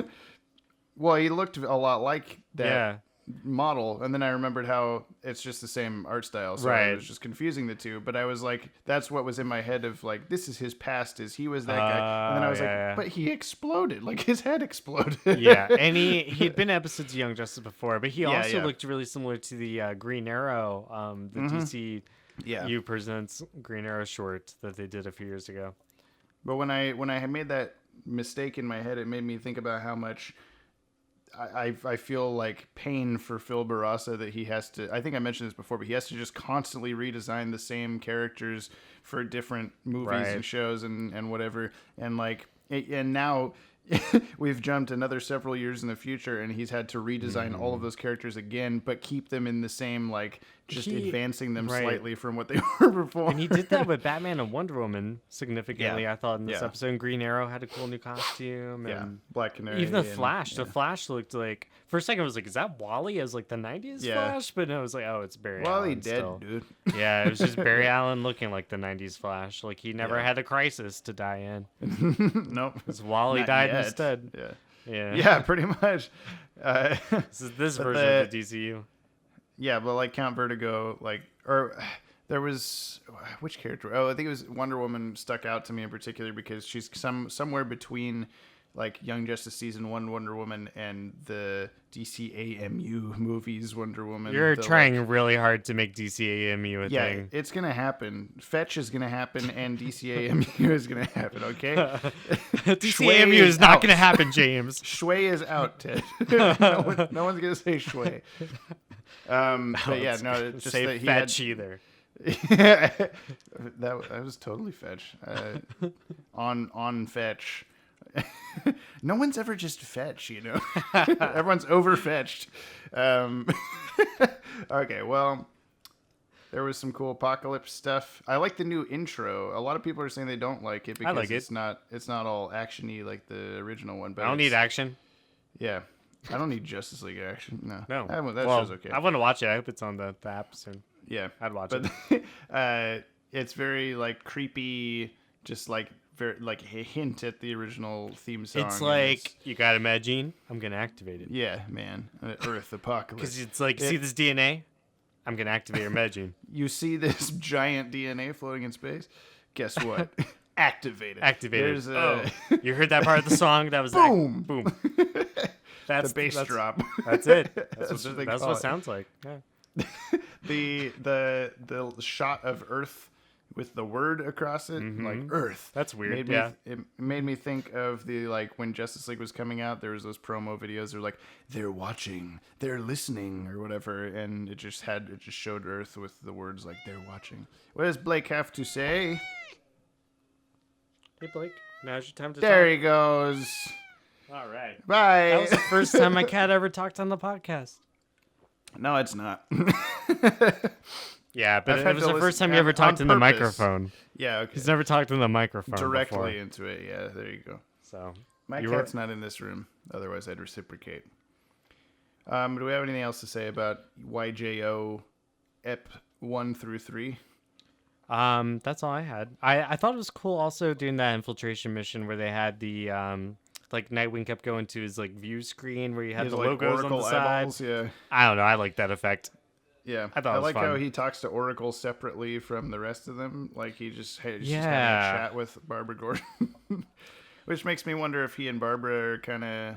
Well, he looked a lot like that model. And then I remembered how it's just the same art style. So I was just confusing the two. But I was like, that's what was in my head of like, this is his past, is he was that guy. And then I was but he exploded. Like his head exploded. And he'd been episodes of Young Justice before. But he also looked really similar to the Green Arrow, the DCEU Presents Green Arrow short that they did a few years ago. But when I had made that mistake in my head, it made me think about how much I feel like pain for Phil Barassa that he has to, I think I mentioned this before, but he has to just constantly redesign the same characters for different movies and shows and whatever. And like, and now we've jumped another several years in the future, and he's had to redesign all of those characters again, but keep them in the same, like, just advancing them slightly from what they were before. And he did that with Batman and Wonder Woman significantly, Yeah. I thought, in this episode. And Green Arrow had a cool new costume. And Black Canary. even the Flash. The Flash looked like, for a second I was like, is that Wally as like the 90s Flash? But no, I was like, oh, it's Barry Allen. Wally dead, still. dude. Yeah, it was just Barry Allen looking like the 90s Flash. Like, he never had a crisis to die in. Nope. Because Wally Not died yet. instead. Yeah. Yeah, Pretty much. This is this version of the DCU. Yeah, but like Count Vertigo, like, or there was, which character? Oh, I think it was Wonder Woman stuck out to me in particular because she's somewhere between like Young Justice Season 1 Wonder Woman and the DCAMU movies Wonder Woman. You're trying really hard to make DCAMU a thing. Yeah, it's going to happen. Fetch is going to happen and DCAMU is going to happen, okay? DCAMU is not going to happen, James. Shui is out, Ted. no one's going to say Shui. But yeah, no, it's just say that he fetch had... either. that was totally Fetch. On Fetch. No one's ever just Fetch, you know. Everyone's overfetched. Okay, well, there was some cool apocalypse stuff. I like the new intro. A lot of people are saying they don't like it because it's not all actiony like the original one. But I don't need action. Yeah. I don't need Justice League action. No. That well, show's okay. I want to watch it. I hope it's on the app soon. Yeah. I'd watch it. It's very like creepy, just like very like a hint at the original theme song. It's like, you got Imagine, I'm going to activate it. Yeah, man. Earth apocalypse. Because it's like, see this DNA? I'm going to activate Imagine. You see this giant DNA floating in space? Guess what? Activate it. Activate it. You heard that part of the song? That was boom. Boom. That's the bass drop. That's it. That's what it sounds like. Yeah. The shot of Earth with the word across it, like Earth. That's weird. It made me think of the, like, when Justice League was coming out, there was those promo videos. They're like, they're watching, they're listening, or whatever, and it just showed Earth with the words like they're watching. What does Blake have to say? Hey Blake, now's your time to there talk. He goes. All right. Bye. That was the first time my cat ever talked on the podcast. No, it's not. Yeah, but it was the first time you ever talked in the microphone. Yeah, okay. He's never talked in the microphone directly before. into it. Yeah, there you go. So my cat's not in this room. Otherwise, I'd reciprocate. Do we have anything else to say about YJO EP 1 through 3? That's all I had. I thought it was cool also doing that infiltration mission where they had the like Nightwing kept going to his like view screen where you had the like logos Oracle on the side. eyeballs, yeah. I don't know. I like that effect. Yeah, I thought it was like fun. how he talks to Oracle separately from the rest of them. Like he's just having a chat with Barbara Gordon, which makes me wonder if he and Barbara are kind of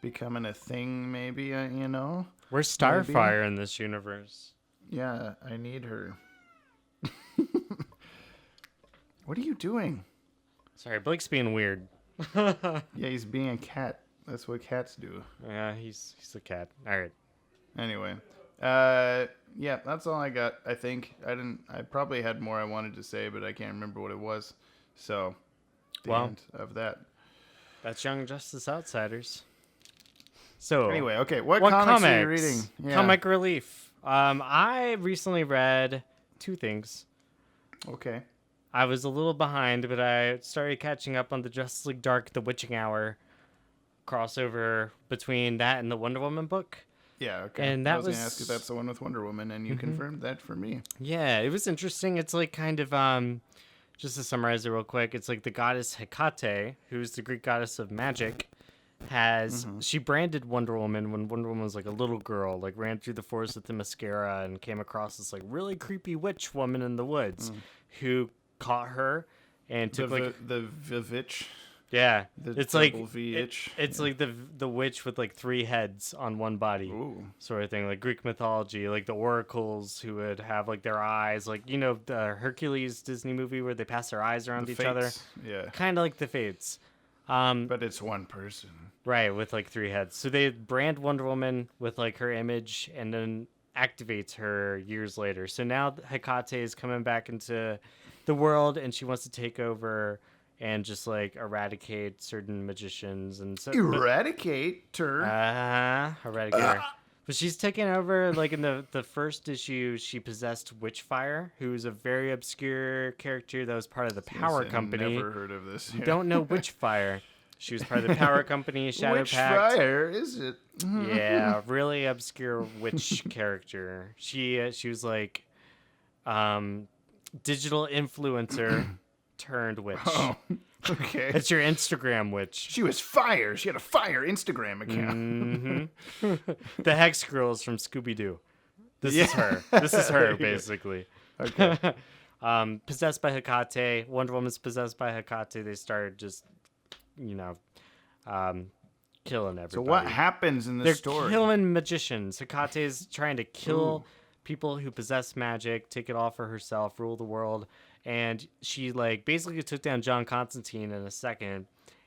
becoming a thing. Maybe you know. Where's Starfire in this universe? Yeah, I need her. What are you doing? Sorry, Blake's being weird. Yeah, he's being a cat. That's what cats do. Yeah, he's a cat. All right. Anyway, yeah, that's all I got. I think I probably had more I wanted to say, but I can't remember what it was. So, the end of that. That's Young Justice Outsiders. So anyway, okay, what comics are you reading? Yeah. Comic relief. I recently read 2 things. Okay. I was a little behind, but I started catching up on the Justice League Dark, The Witching Hour crossover between that and the Wonder Woman book. Yeah, okay. And that I was going to ask if that's the one with Wonder Woman, and you confirmed that for me. Yeah, it was interesting. It's like kind of, just to summarize it real quick, it's like the goddess Hecate, who's the Greek goddess of magic, she branded Wonder Woman when Wonder Woman was like a little girl, like ran through the forest with the mascara and came across this like really creepy witch woman in the woods who caught her and took the Vivitch. Yeah, it's like it's like the witch with like 3 heads on one body. Ooh. Sort of thing, like Greek mythology, like the oracles who would have like their eyes, like you know the Hercules Disney movie where they pass their eyes around each other. Yeah, kind of like the Fates. But it's one person. Right, with like 3 heads. So they brand Wonder Woman with like her image and then activates her years later. So now Hecate is coming back into the world and she wants to take over and just like eradicate certain magicians and so. Eradicate her. Eradicate her. But she's taken over, like, in the first issue, she possessed Witchfire, who's a very obscure character that was part of the Power Company. Never heard of this. You don't know Witchfire. She was part of the Power Company, Shadow Which Pact. fire is it? Yeah, really obscure witch character. She was like digital influencer turned witch. Oh, okay. It's your Instagram witch. She was fire. She had a fire Instagram account. The Hex Girls from Scooby-Doo. This is her. This is her, basically. Okay. Possessed by Hecate. Wonder Woman's possessed by Hecate. They started just, killing everybody. So what happens in the They're story? killing magicians. Hecate's trying to kill people who possess magic, take it all for herself, rule the world. And she like basically took down John Constantine in a second.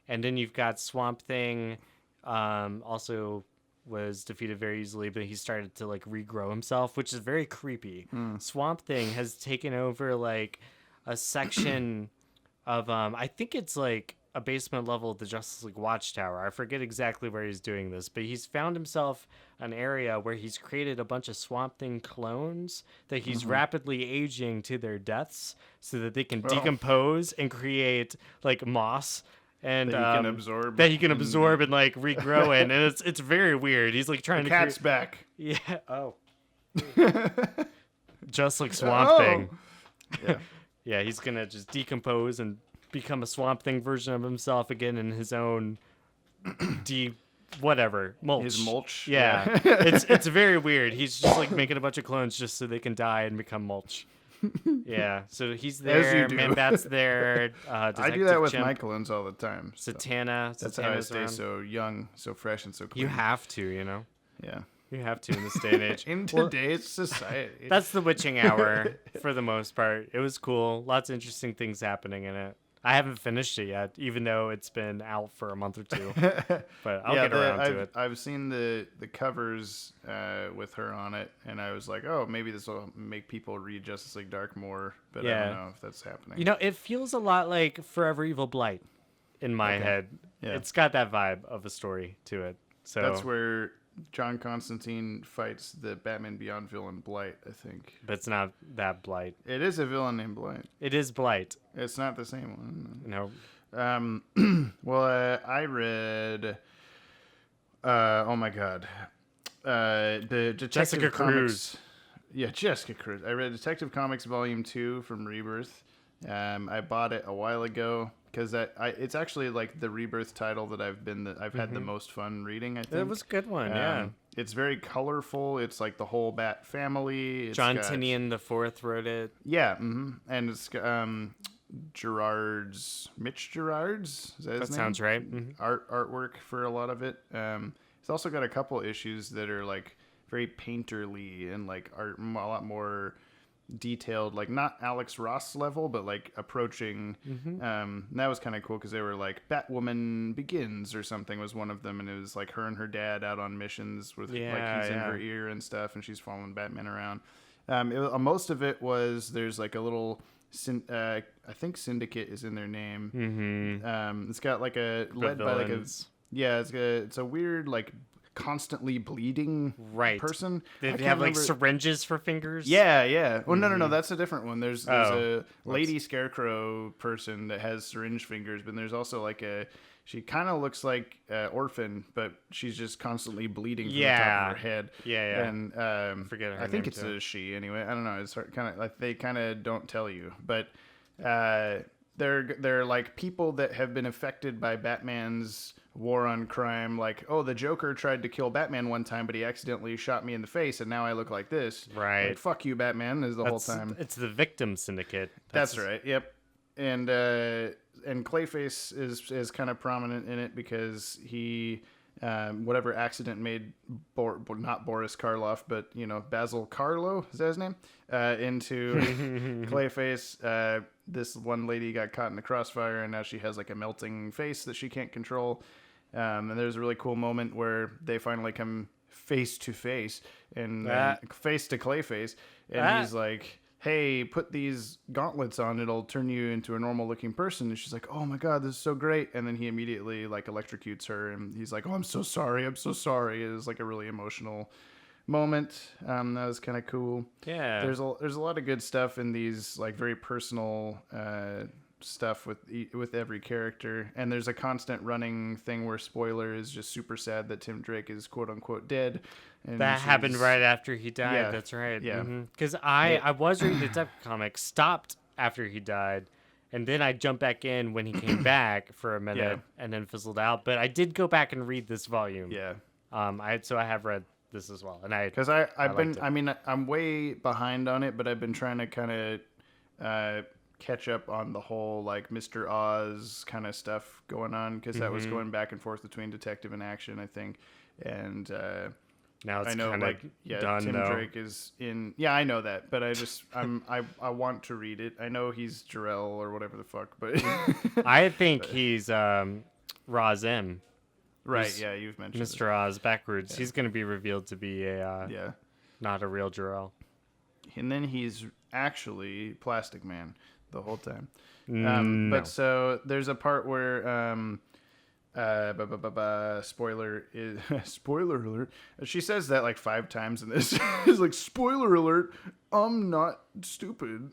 And then you've got Swamp Thing, also was defeated very easily, but he started to like regrow himself, which is very creepy. Swamp Thing has taken over like a section of I think it's like a basement level of the Justice League Watchtower. I forget exactly where he's doing this, but he's found himself an area where he's created a bunch of Swamp Thing clones that he's rapidly aging to their deaths so that they can decompose and create like moss and that he can absorb and like regrow it. And it's very weird. He's like trying the to cat's back. Yeah. Oh. Just like Swamp Thing. Yeah. Yeah, he's gonna just decompose and become a Swamp Thing version of himself again in his own mulch. His mulch. Yeah. It's very weird. He's just like making a bunch of clones just so they can die and become mulch. Yeah. So he's there. As you do. Man-Bat's there. I do that with Chimp, my clones all the time. So. Satana. That's how I Satana's stay around. so young, so fresh, and so clean. You have to, Yeah. You have to in this day and age. In today's society. That's the witching hour for the most part. It was cool. Lots of interesting things happening in it. I haven't finished it yet, even though it's been out for a month or two. But I'll get around to it. I've seen the covers with her on it, and I was like, oh, maybe this will make people read Justice League Dark more, but I don't know if that's happening. It feels a lot like Forever Evil Blight in my head. Yeah. It's got that vibe of a story to it. So That's where John Constantine fights the Batman Beyond villain Blight, I think. But it's not that Blight. It is a villain named Blight. It is Blight. It's not the same one. No. Well, I read. Oh my God. The Detective Jessica Comics. Cruz. Yeah, Jessica Cruz. I read Detective Comics Volume 2 from Rebirth. I bought it a while ago because it's actually like the Rebirth title that I've had the most fun reading. I think It was a good one. Yeah. It's very colorful. It's like the whole Bat family. John Tinian IV wrote it. Yeah, and it's Mitch Gerard's. Is that his That name? sounds right. Mm-hmm. Artwork for a lot of it. It's also got a couple issues that are like very painterly and like art, a lot more detailed, like not Alex Ross level, but like approaching. And that was kind of cool because they were like Batwoman Begins or something was one of them, and it was like her and her dad out on missions with like he's in her ear and stuff, and she's following Batman around. Most of it was there's like a little. I think Syndicate is in their name. It's got like a led by like a it's a weird like constantly bleeding person. They have like syringes for fingers. Yeah. Well, no, that's a different one. There's a lady scarecrow person that has syringe fingers, but there's also like she kind of looks like Orphan, but she's just constantly bleeding from the top of her head. Yeah. And forget her I think name it's too. a she anyway. I don't know. It's kind of like they kind of don't tell you, but they're like people that have been affected by Batman's war on crime. Like, oh, the Joker tried to kill Batman one time, but he accidentally shot me in the face, and now I look like this. Right. Like, fuck you, Batman, is the whole time. It's the victim syndicate. That's right. Yep. And Clayface is kind of prominent in it because he whatever accident made not Boris Karloff, but Basil Karlo, is that his name? Into Clayface. This one lady got caught in the crossfire, and now she has like a melting face that she can't control. And there's a really cool moment where they finally come face to face and face to Clayface, and he's like, hey, put these gauntlets on, it'll turn you into a normal looking person. And she's like, oh my God, this is so great. And then he immediately like electrocutes her, and he's like, oh, I'm so sorry. It was like a really emotional moment. That was kind of cool. Yeah. There's a lot of good stuff in these like very personal stuff with every character, and there's a constant running thing where Spoiler is just super sad that Tim Drake is quote unquote dead. And that happened right after he died. Yeah, That's right. yeah. Because I was reading the Death comic, stopped after he died, and then I jumped back in when he came back for a minute, and then fizzled out. But I did go back and read this volume. Yeah. I have read this as well, and I'm way behind on it, but I've been trying to kind of catch up on the whole like Mr. Oz kind of stuff going on, because that was going back and forth between detective and action, I think, and now it's I know kind of done. Tim though. Drake is in. Yeah, I know that, but I want to read it. I know he's Jarrell or whatever the fuck, but I think he's Roz M. Right, He's you've mentioned Mr. Oz backwards. Yeah. He's going to be revealed to be not a real Jarrell. And then he's actually Plastic Man the whole time. No. But so there's a part where spoiler alert. She says that like 5 times in this. It's like, spoiler alert, I'm not stupid.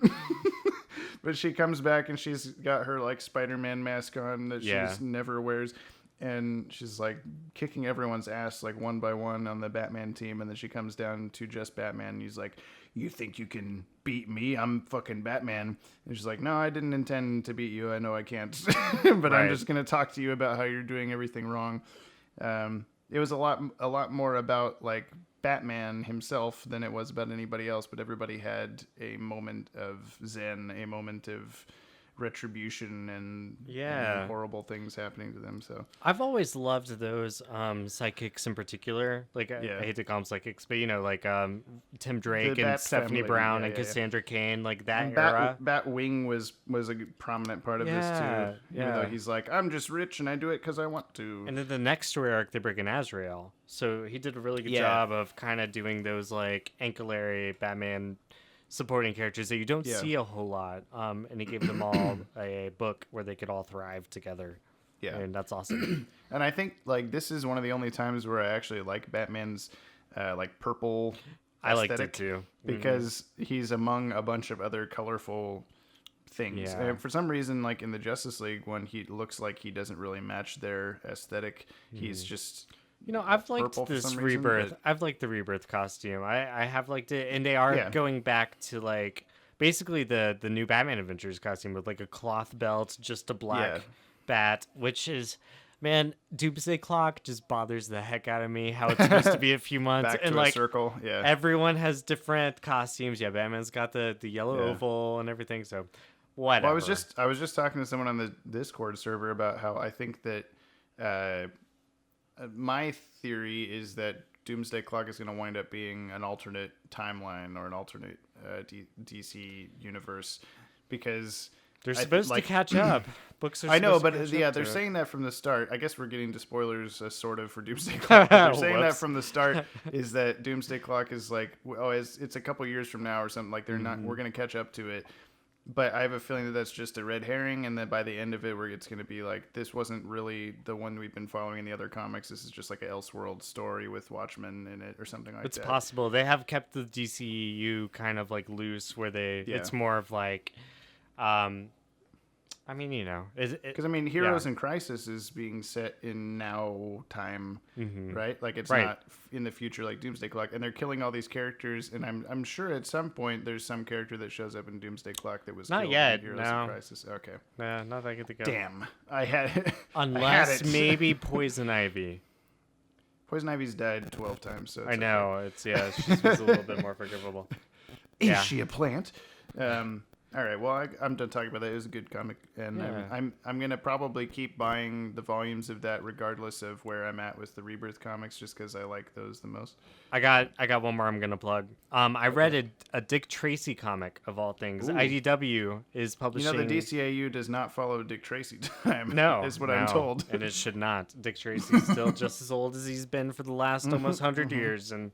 But she comes back and she's got her like Spider-Man mask on that she never wears. And she's like kicking everyone's ass like one by one on the Batman team. And then she comes down to just Batman. And he's like, you think you can beat me? I'm fucking Batman. And she's like, no, I didn't intend to beat you. I know I can't. But I'm just going to talk to you about how you're doing everything wrong. It was a lot more about like Batman himself than it was about anybody else. But everybody had a moment of zen, a moment of retribution and horrible things happening to them. So I've always loved those psychics in particular. Like I hate to call them psychics, but like Tim Drake and Stephanie family. Brown and Cassandra Cain, like that era. Batwing was a prominent part of this too. Even though he's like, I'm just rich and I do it because I want to. And then the next story arc, they bring in Azrael. So he did a really good job of kind of doing those like ancillary Batman supporting characters that you don't see a whole lot, and he gave them all a book where they could all thrive together. And that's awesome. And I think like this is one of the only times where I actually like Batman's like purple aesthetic. I liked it too, because he's among a bunch of other colorful things. And for some reason, like in the Justice League one, he looks like he doesn't really match their aesthetic. He's just I've liked this Rebirth. I've liked the Rebirth costume. I have liked it, and they are going back to like basically the new Batman Adventures costume with like a cloth belt, just a black bat, which is, man, Doomsday Clock just bothers the heck out of me. How it's supposed to be a few months, back and to like a circle. Everyone has different costumes. Batman's got the yellow oval and everything. So whatever. Well, I was just talking to someone on the Discord server about how I think that. My theory is that Doomsday Clock is going to wind up being an alternate timeline or an alternate DC universe, because they're supposed to catch up. Books are. I know, but they're saying that from the start. I guess we're getting to spoilers, sort of, for Doomsday Clock. They're saying that from the start is that Doomsday Clock is like, it's a couple years from now or something. Like they're not. We're going to catch up to it. But I have a feeling that that's just a red herring, and that by the end of it, it's going to be like, this wasn't really the one we've been following in the other comics. This is just like an Elseworld story with Watchmen in it or something like that. It's possible. They have kept the DCEU kind of like loose, where it's more of like, I mean, because Heroes in Crisis is being set in now time, right? Like it's not in the future like Doomsday Clock, and they're killing all these characters. And I'm sure at some point there's some character that shows up in Doomsday Clock that was not killed yet. In Heroes in Crisis. Okay, nah, not that I get to go. Damn, I had it. Unless maybe Poison Ivy. Poison Ivy's died 12 times. So I know okay. She's a little bit more forgivable. Is she a plant? All right, well, I'm done talking about that. It was a good comic, and I'm gonna probably keep buying the volumes of that regardless of where I'm at with the Rebirth comics, just because I like those the most. I got one more I'm gonna plug. I read a Dick Tracy comic of all things. Ooh. IDW is publishing. The DCAU does not follow Dick Tracy time. No, is what I'm told, and it should not. Dick Tracy's still just as old as he's been for the last almost 100 years, and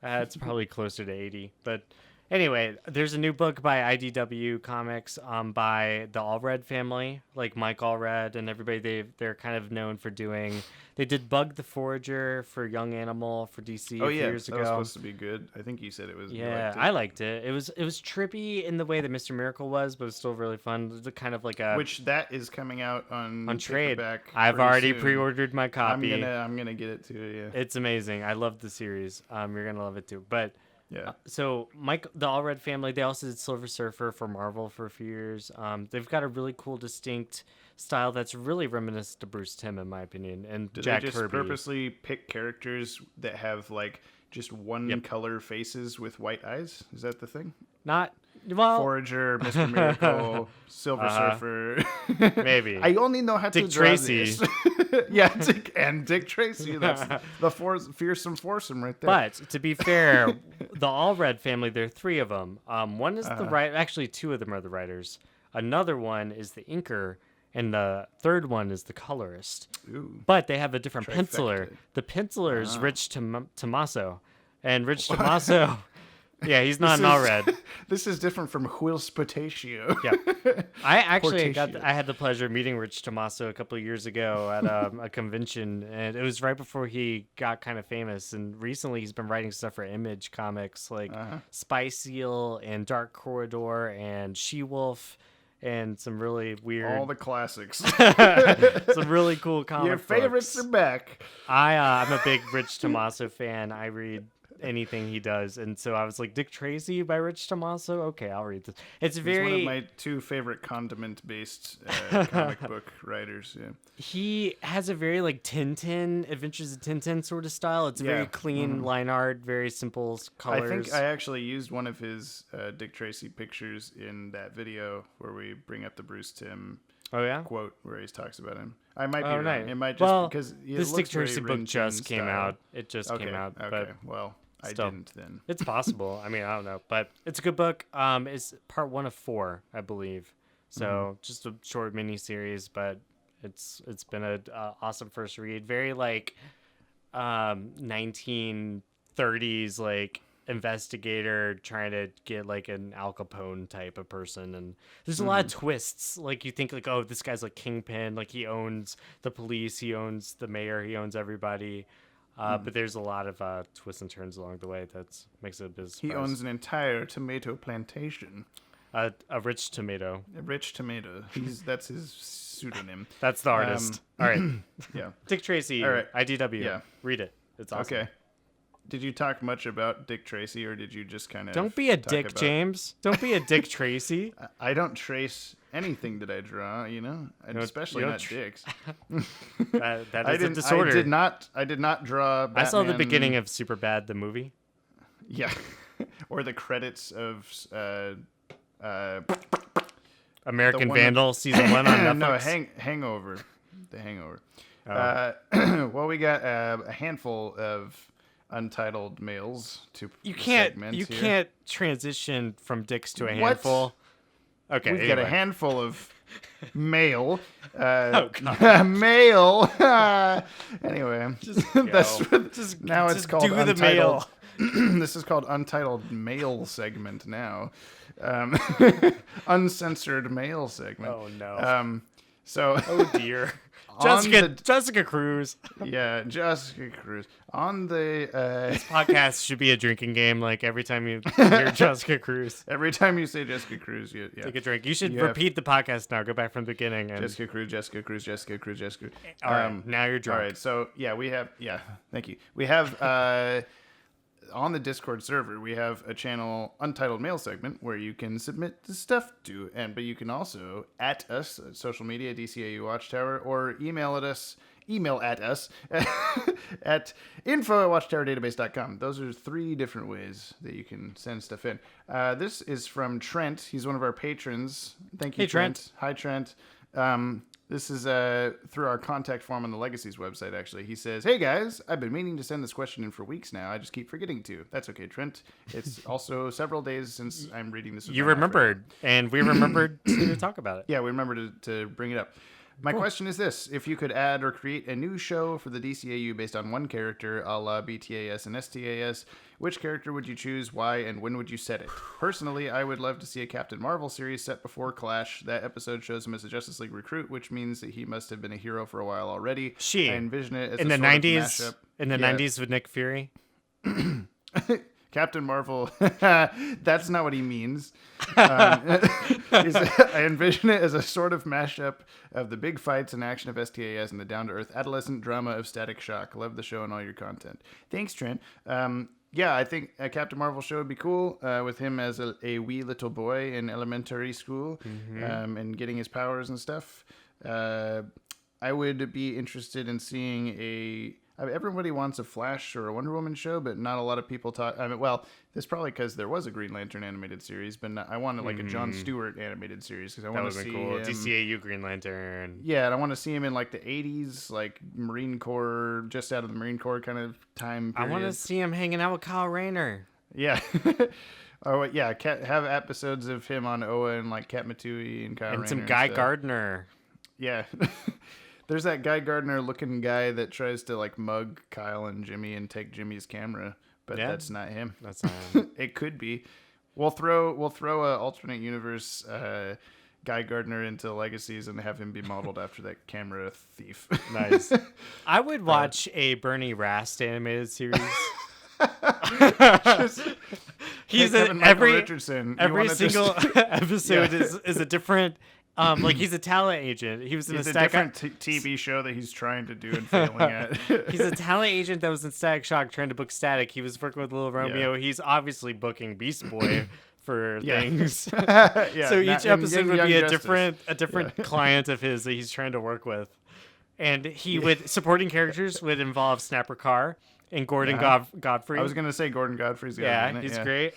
it's probably closer to 80, but. Anyway, there's a new book by IDW Comics by the Allred family, like Mike Allred and everybody. They're kind of known for doing. They did Bug the Forager for Young Animal for DC a few years ago. That was supposed to be good. I think you said it was. Yeah, I liked it. It was trippy in the way that Mr. Miracle was, but it was still really fun. It was kind of like a that is coming out on trade. Paperback I've already soon. pre-ordered my copy. I'm gonna get it too. Yeah, it's amazing. I love the series. You're gonna love it too. But yeah. So Mike, the Allred family, they also did Silver Surfer for Marvel for a few years. They've got a really cool, distinct style that's really reminiscent to Bruce Timm, in my opinion, and Do Jack they just Kirby. purposely pick characters that have like just one color faces with white eyes? Is that the thing? Not well. Forager, Mr. Miracle, Silver Surfer. Maybe. I only know how to Dick draw Tracy. this. Yeah, Dick Tracy. That's the fearsome foursome right there. But to be fair, the Allred family, there are three of them. One is the writer. Actually, two of them are the writers. Another one is the inker, and the third one is the colorist. Ooh. But they have a different Trifecta. penciler. The penciler is Rich Tommaso, and Rich Tommaso. Yeah, he's not an Allred. This is different from Whilce Potatio. Yeah, I actually Portatio. I had the pleasure of meeting Rich Tommaso a couple of years ago at a convention, and it was right before he got kind of famous. And recently, he's been writing stuff for Image Comics, like Spy Seal and Dark Corridor and She-Wolf, and some really weird, All the classics. some really cool comic Your favorites books. are back. I'm a big Rich Tommaso fan. I read anything he does, and so I was like, Dick Tracy by Rich Tommaso. Okay, I'll read this. It's He's very one of my two favorite condiment-based comic book writers. Yeah. He has a very like Tintin, Adventures of Tintin sort of style. It's very clean line art, very simple colors. I think I actually used one of his Dick Tracy pictures in that video where we bring up the Bruce Timm quote where he talks about him. I might be wrong. Nice. It might just because this Dick Tracy book just came out. It just came out. Okay, but well, I still, didn't then. It's possible. I mean, I don't know, but it's a good book. It's part 1 of 4, I believe. So just a short mini series, but it's been a awesome first read. Very like 1930s like investigator trying to get like an Al Capone type of person, and there's a lot of twists. Like you think like, oh, this guy's like kingpin, like he owns the police, he owns the mayor, he owns everybody. But there's a lot of twists and turns along the way that makes it a business. He owns an entire tomato plantation. A rich tomato. A rich tomato. That's his pseudonym. That's the artist. All right. Yeah. Dick Tracy. All right. IDW. Yeah. Read it. It's awesome. Okay. Did you talk much about Dick Tracy, or did you just kind of... Don't be a dick, James. Don't be a Dick Tracy. I don't trace anything that I draw, you know? And especially not dicks. That is a disorder. I did not draw Batman. I saw the beginning of Superbad, the movie. Yeah. Or the credits of... American Vandal, season 1 on Netflix. No, Hangover. The Hangover. Oh. Well, we got a handful of Untitled mails to You segments here. can't transition from dicks to a handful. Okay, We've got a handful of mail. Oh, God. Mail. Anyway, Just now it's called do the Untitled. mail. This is called Untitled Mail segment now. Uncensored mail segment. Oh no. So. Oh dear. Jessica Cruz. Yeah, Jessica Cruz. On the This podcast should be a drinking game. Like every time you hear Jessica Cruz, every time you say Jessica Cruz, take a drink. You should repeat the podcast now. Go back from the beginning. And... Jessica Cruz, Jessica Cruz, Jessica Cruz, Jessica Cruz. All right, now you're drunk. All right, so yeah, we have thank you. We have on the Discord server, we have a channel Untitled Mail segment where you can submit the stuff to, but you can also at us social media DCAU Watchtower, or email at us at info@watchtowerdatabase.com. Those are 3 different ways that you can send stuff in. This is from Trent. He's one of our patrons. Thank you, Hey, Trent. Hi, Trent. This is through our contact form on the Legacies website, actually. He says, "Hey, guys, I've been meaning to send this question in for weeks now. I just keep forgetting to." That's okay, Trent. It's also several days since I'm reading this. You remembered, and we remembered to talk about it. Yeah, we remembered to bring it up. My question is this. If you could add or create a new show for the DCAU based on one character, a la BTAS and STAS, which character would you choose, why, and when would you set it? Personally, I would love to see a Captain Marvel series set before Clash. That episode shows him as a Justice League recruit, which means that he must have been a hero for a while already. I envision it as in a the sort 90s, of mashup. in the 90s with Nick Fury. Captain Marvel, that's not what he means. I envision it as a sort of mashup of the big fights and action of STAS and the down-to-earth adolescent drama of Static Shock. Love the show and all your content. Thanks, Trent. Yeah, I think a Captain Marvel show would be cool with him as a wee little boy in elementary school and getting his powers and stuff. I would be interested in seeing everybody wants a Flash or a Wonder Woman show, but not a lot of people talk. I mean, well, that's probably because there was a Green Lantern animated series, but I wanted like a John Stewart animated series because I want to see cool. him. DCAU Green Lantern. Yeah, and I want to see him in like the 80s, like Marine Corps, just out of the Marine Corps kind of time period. I want to see him hanging out with Kyle Rayner. Yeah. Oh, yeah. Have episodes of him on Oa and like Kat Matui and Kyle Rayner. And some Guy Gardner. Yeah. There's that Guy Gardner looking guy that tries to like mug Kyle and Jimmy and take Jimmy's camera, but that's not him. That's not him. It could be. We'll throw a alternate universe Guy Gardner into Legacies and have him be modeled after that camera thief. Nice. I would watch a Bernie Rast animated series. He's every Richardson. Every single episode is a different. Like he's a talent agent. He was in a Static different TV show that he's trying to do and failing at. He's a talent agent that was in Static Shock trying to book Static. He was working with Little Romeo. He's obviously booking Beast Boy for things. So each episode would be a different client of his that he's trying to work with. And he would supporting characters would involve Snapper Carr and Gordon Godfrey. I was gonna say Gordon Godfrey's he's great.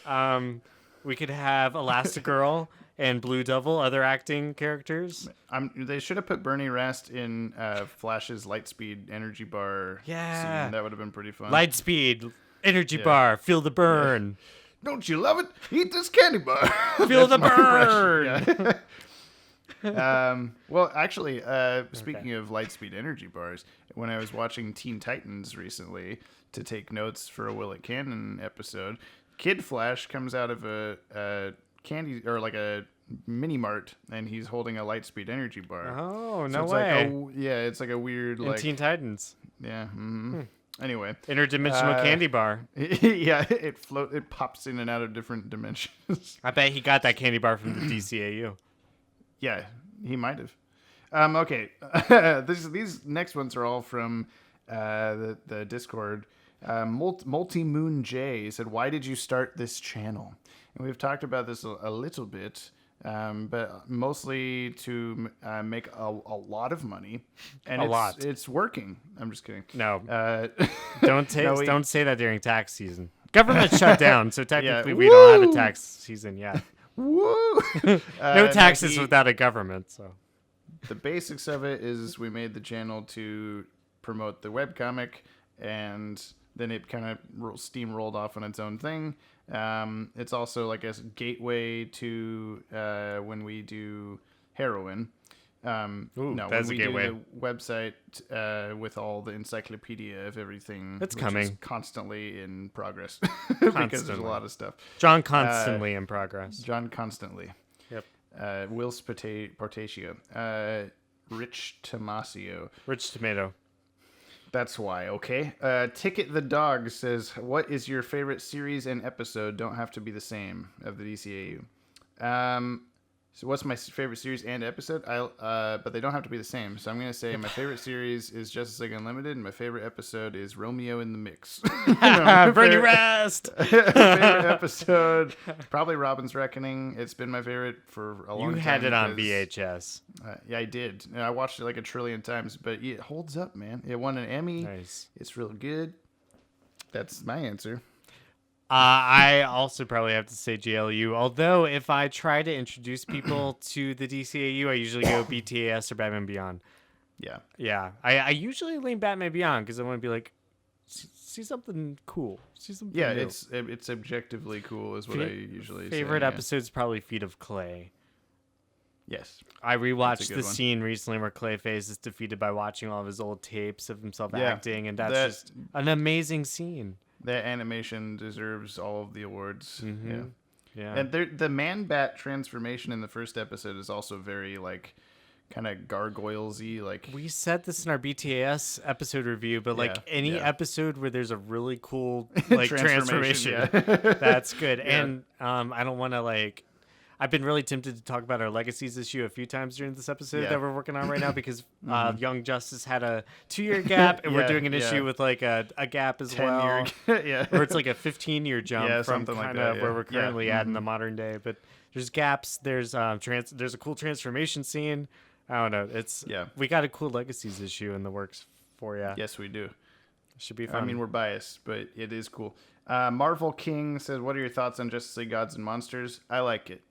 We could have Elastigirl and Blue Devil, other acting characters. They should have put Bernie Rast in Flash's Lightspeed energy bar scene. That would have been pretty fun. Lightspeed energy bar, feel the burn. Don't you love it? Eat this candy bar. Feel the burn. Well, actually, speaking of Lightspeed energy bars, when I was watching Teen Titans recently to take notes for a Will It Cannon episode, Kid Flash comes out of a candy or like a mini mart and he's holding a Lightspeed energy bar. Oh, no way. It's like a weird in Teen Titans. Yeah. Anyway, interdimensional candy bar. Yeah, it pops in and out of different dimensions. I bet he got that candy bar from the DCAU. Yeah, he might have. Okay, these next ones are all from the Discord. Multi-Moon J said, "Why did you start this channel?" And we've talked about this a little bit, but mostly to make a lot of money, and it's working. I'm just kidding. No, don't say that during tax season. Government shut down, so technically we don't have a tax season yet. Woo! No taxes without a government. So the basics of it is we made the channel to promote the webcomic, and then it kind of steamrolled off on its own thing. It's also like a gateway to when we do heroin. When we do the website with all the encyclopedia of everything. It's coming. Is constantly in progress because there's a lot of stuff. John constantly in progress. John constantly. Yep. Will's Portatio. Rich Tomasio. Rich Tomato. That's why, okay. Ticket the Dog says, "What is your favorite series and episode? Don't have to be the same of the DCAU." So what's my favorite series and episode? But they don't have to be the same. So I'm going to say my favorite series is Justice League Unlimited, and my favorite episode is Romeo in the Mix. Bernie Rast! Favorite episode, probably Robin's Reckoning. It's been my favorite for a long time. You had it on VHS. Yeah, I did. And I watched it like a trillion times, but it holds up, man. It won an Emmy. Nice. It's real good. That's my answer. I also probably have to say JLU. Although, if I try to introduce people to the DCAU, I usually go BTAS or Batman Beyond. Yeah. Yeah. I usually lean Batman Beyond because I want to be like, see something cool. See something new. It's objectively cool is what I usually say. Favorite episode's probably Feet of Clay. Yes. I rewatched good the one. scene recently where Clayface is defeated by watching all of his old tapes of himself acting, and that's just an amazing scene. That animation deserves all of the awards. Mm-hmm. Yeah. And the Man-Bat transformation in the first episode is also very, like, kind of gargoyles-y. Like, we said this in our BTAS episode review, but like any episode where there's a really cool like transformation, that's good. Yeah. And I don't want to like. I've been really tempted to talk about our Legacies issue a few times during this episode that we're working on right now because Young Justice had a 2-year gap, and we're doing an issue with like a gap as well. Or it's like a 15-year jump from kind of where we're currently at in the modern day. But there's gaps. There's there's a cool transformation scene. I don't know. It's we got a cool Legacies issue in the works for you. Yes, we do. Should be fun. I mean, we're biased, but it is cool. Marvel King says, "What are your thoughts on Justice League Gods and Monsters?" I like it.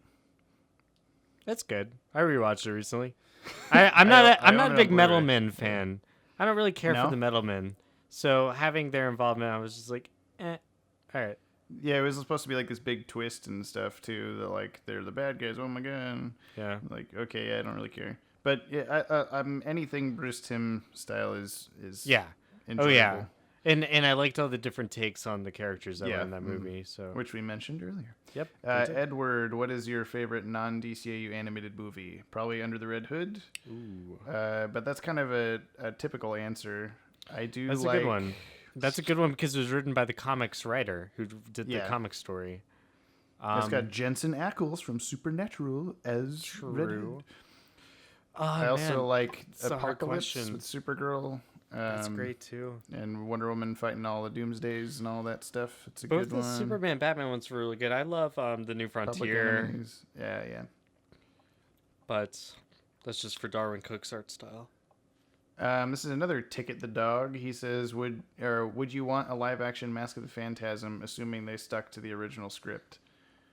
That's good. I rewatched it recently. I'm not a big Metal Men fan. I don't really care for the Metal Men. So having their involvement, I was just like, all right. Yeah, it was supposed to be like this big twist and stuff too. That like they're the bad guys. Oh my god. Yeah. Like okay, I don't really care. But I'm anything Bruce Timm style is enjoyable. Oh yeah. And I liked all the different takes on the characters that were in that movie. So which we mentioned earlier. Yep. Edward, what is your favorite non-DCAU animated movie? Probably Under the Red Hood. Ooh. But that's kind of a typical answer. That's a good one. That's a good one because it was written by the comics writer who did the comic story. It's got Jensen Ackles from Supernatural as Red Hood. I also like Apocalypse with Supergirl. That's great too. And Wonder Woman fighting all the Doomsdays and all that stuff. It's a good one. Both the Superman Batman ones were really good. I love the New Frontier. Yeah. But that's just for Darwin Cook's art style. This is another Ticket the Dog. He says, would you want a live action Mask of the Phantasm, assuming they stuck to the original script?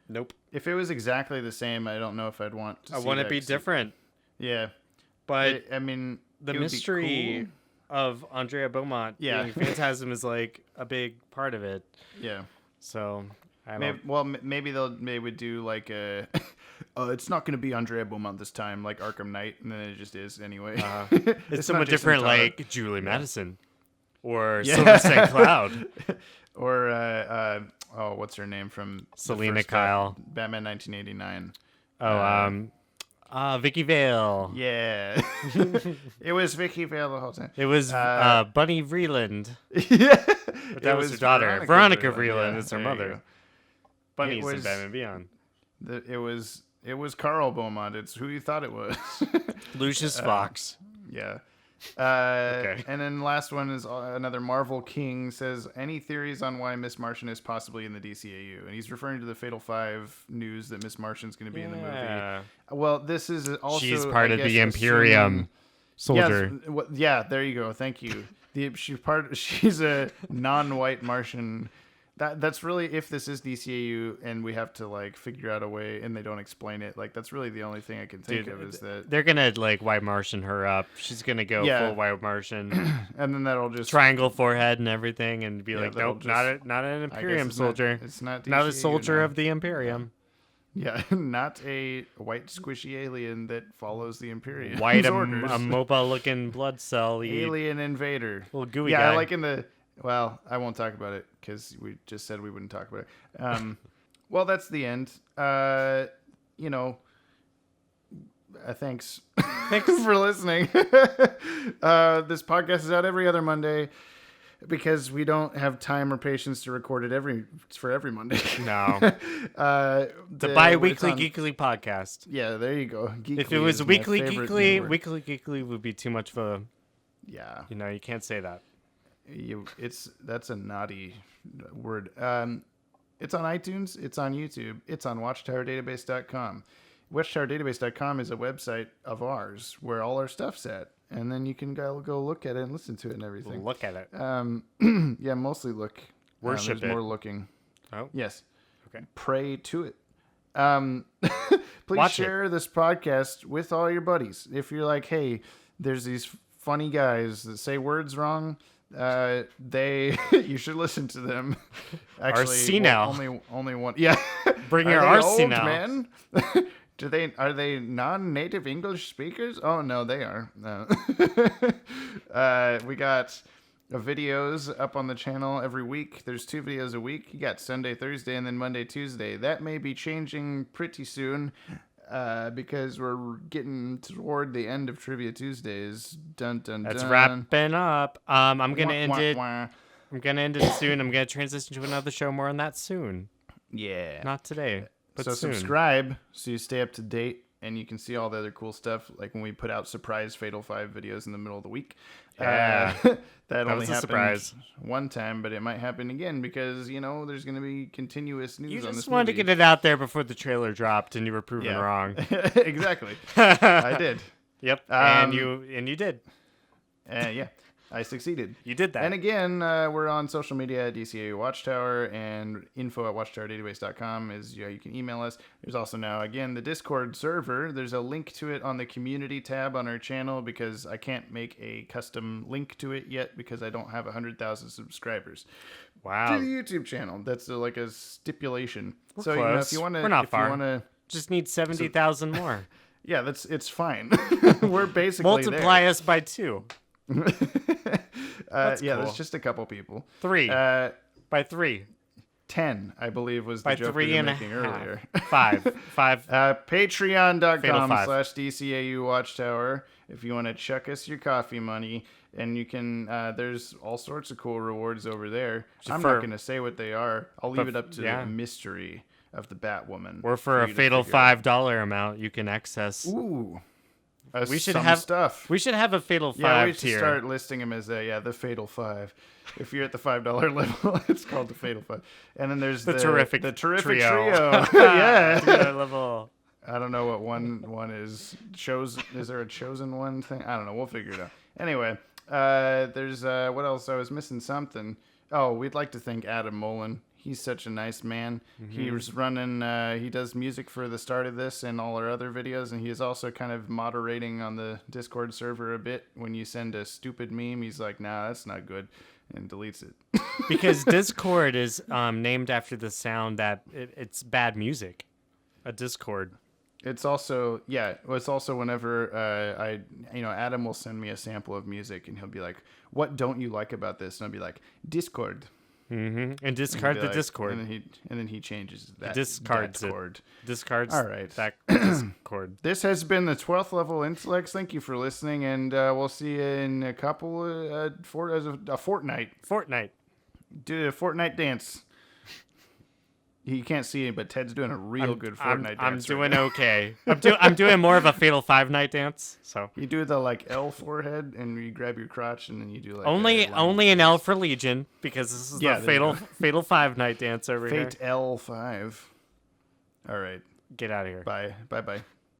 Nope. If it was exactly the same, I don't know if I'd want to see I want it to be different. Yeah. But I mean, the mystery of Andrea Beaumont being Phantasm is like a big part of it. Yeah. So I don't. Maybe they would do like a. It's not going to be Andrea Beaumont this time, like Arkham Knight, and then it just is anyway. It's somewhat different, like Julie Madison, or Silver St. Cloud, or what's her name from Selena Kyle, Batman 1989. Vicky Vale. Yeah. It was Vicky Vale the whole time. It was Bunny Vreeland. Yeah. But that was her daughter. Veronica Vreeland is her mother. Bunny's in Batman Beyond. It was Carl Beaumont. It's who you thought it was. Lucius Fox. Yeah. And then last one is another Marvel King says, any theories on why Miss Martian is possibly in the DCAU? And he's referring to the Fatal 5 news that Miss Martian's going to be in the movie. Well, this is also... She's part of the Imperium soldier. Yes, there you go. Thank you. She's a non-white Martian... That's really, if this is DCAU and we have to like figure out a way and they don't explain it, like that's really the only thing I can think of is that they're gonna like white Martian her up. She's gonna go full white Martian, and then that'll just triangle forehead and everything, and be like, nope, not an Imperium soldier. It's not a soldier of the Imperium. Yeah, not a white squishy alien that follows the Imperium. White, a MOBA looking blood cell alien invader. Little gooey guy. Yeah, like in the. Well, I won't talk about it because we just said we wouldn't talk about it. Well, that's the end. Thanks. Thanks for listening. This podcast is out every other Monday because we don't have time or patience to record it for every Monday. No. The bi-weekly geekly podcast. Yeah, there you go. Geekly if it was weekly geekly would be too much of a... Yeah. You can't say that. That's a naughty word. It's on iTunes, it's on YouTube, it's on WatchtowerDatabase.com. WatchtowerDatabase.com is a website of ours where all our stuff's at, and then you can go look at it and listen to it and everything. Look at it. Yeah, mostly look. Worship there's more looking. Oh, yes. Okay. Pray to it. Please share this podcast with all your buddies. If you're like, hey, there's these funny guys that say words wrong. You should listen to them. Actually, Arsenal. Only one. Yeah. Bring your Arsenal, man. Are they non-native English speakers? Oh no, they are. No. We got videos up on the channel every week. There's 2 videos a week. You got Sunday, Thursday, and then Monday, Tuesday. That may be changing pretty soon because we're getting toward the end of Trivia Tuesdays. Dun dun dun. That's wrapping up. I'm gonna end it. I'm gonna end it soon. I'm gonna transition to another show. More on that soon. Yeah. Not today. But so soon. Subscribe so you stay up to date and you can see all the other cool stuff, like when we put out surprise Fatal 5 videos in the middle of the week. Yeah. that only was a happened surprise. one time, but it might happen again because, there's going to be continuous news You on this just wanted to movie. get it out there before the trailer dropped, and you were proven wrong. Exactly. I did. Yep. And you did. Yeah. I succeeded. You did that. And again, we're on social media at DCAU Watchtower, and info@watchtowerdatabase.com is you can email us. There's also now, again, the Discord server. There's a link to it on the community tab on our channel because I can't make a custom link to it yet because I don't have 100,000 subscribers. Wow. To the YouTube channel. That's like a stipulation. We're so close. If you want to, we're not far. You wanna, just need 70,000 more. Yeah, it's fine. We're basically multiply there. us by 2. That's yeah, cool. there's just a couple people. 3 by 3. 10, I believe, was the By joke 3 we were and a making half. earlier. 5. Patreon.com/DCAU Watchtower if you want to chuck us your coffee money. And you can, there's all sorts of cool rewards over there. I'm not going to say what they are. I'll leave it up to the mystery of the Batwoman. Or for a fatal $5 amount, you can access. Ooh. We should have stuff. We should have a fatal 5 Yeah, we should tier. start listing them as the fatal 5. If you're at the $5 level, it's called the fatal 5. And then there's the terrific trio. Yeah. Level. I don't know what one is. Is there a chosen one thing? I don't know. We'll figure it out. Anyway, there's what else? I was missing something. Oh, we'd like to thank Adam Mullen. He's such a nice man. Mm-hmm. He was running, he does music for the start of this and all our other videos, and he is also kind of moderating on the Discord server a bit. When you send a stupid meme, he's like, nah, that's not good, and deletes it. Because Discord is named after the sound that it's bad music. A Discord. It's also, it's also whenever Adam will send me a sample of music, and he'll be like, what don't you like about this? And I'll be like, Discord. Mm-hmm. And discard the Discord. And then he changes that. Discards it. Discards all right. that Discord. This has been the 12th Level Intellects. Thank you for listening, and we'll see you in a couple, a fortnight. Do a Fortnite dance. You can't see it, but Ted's doing a real good Fortnite dance. I'm doing okay. I'm doing more of a Fatal 5 night dance. So you do the L forehead, and you grab your crotch, and then you do only an L for Legion because this is the Fatal 5 night dance over here. Fate L5. All right. Get out of here. Bye.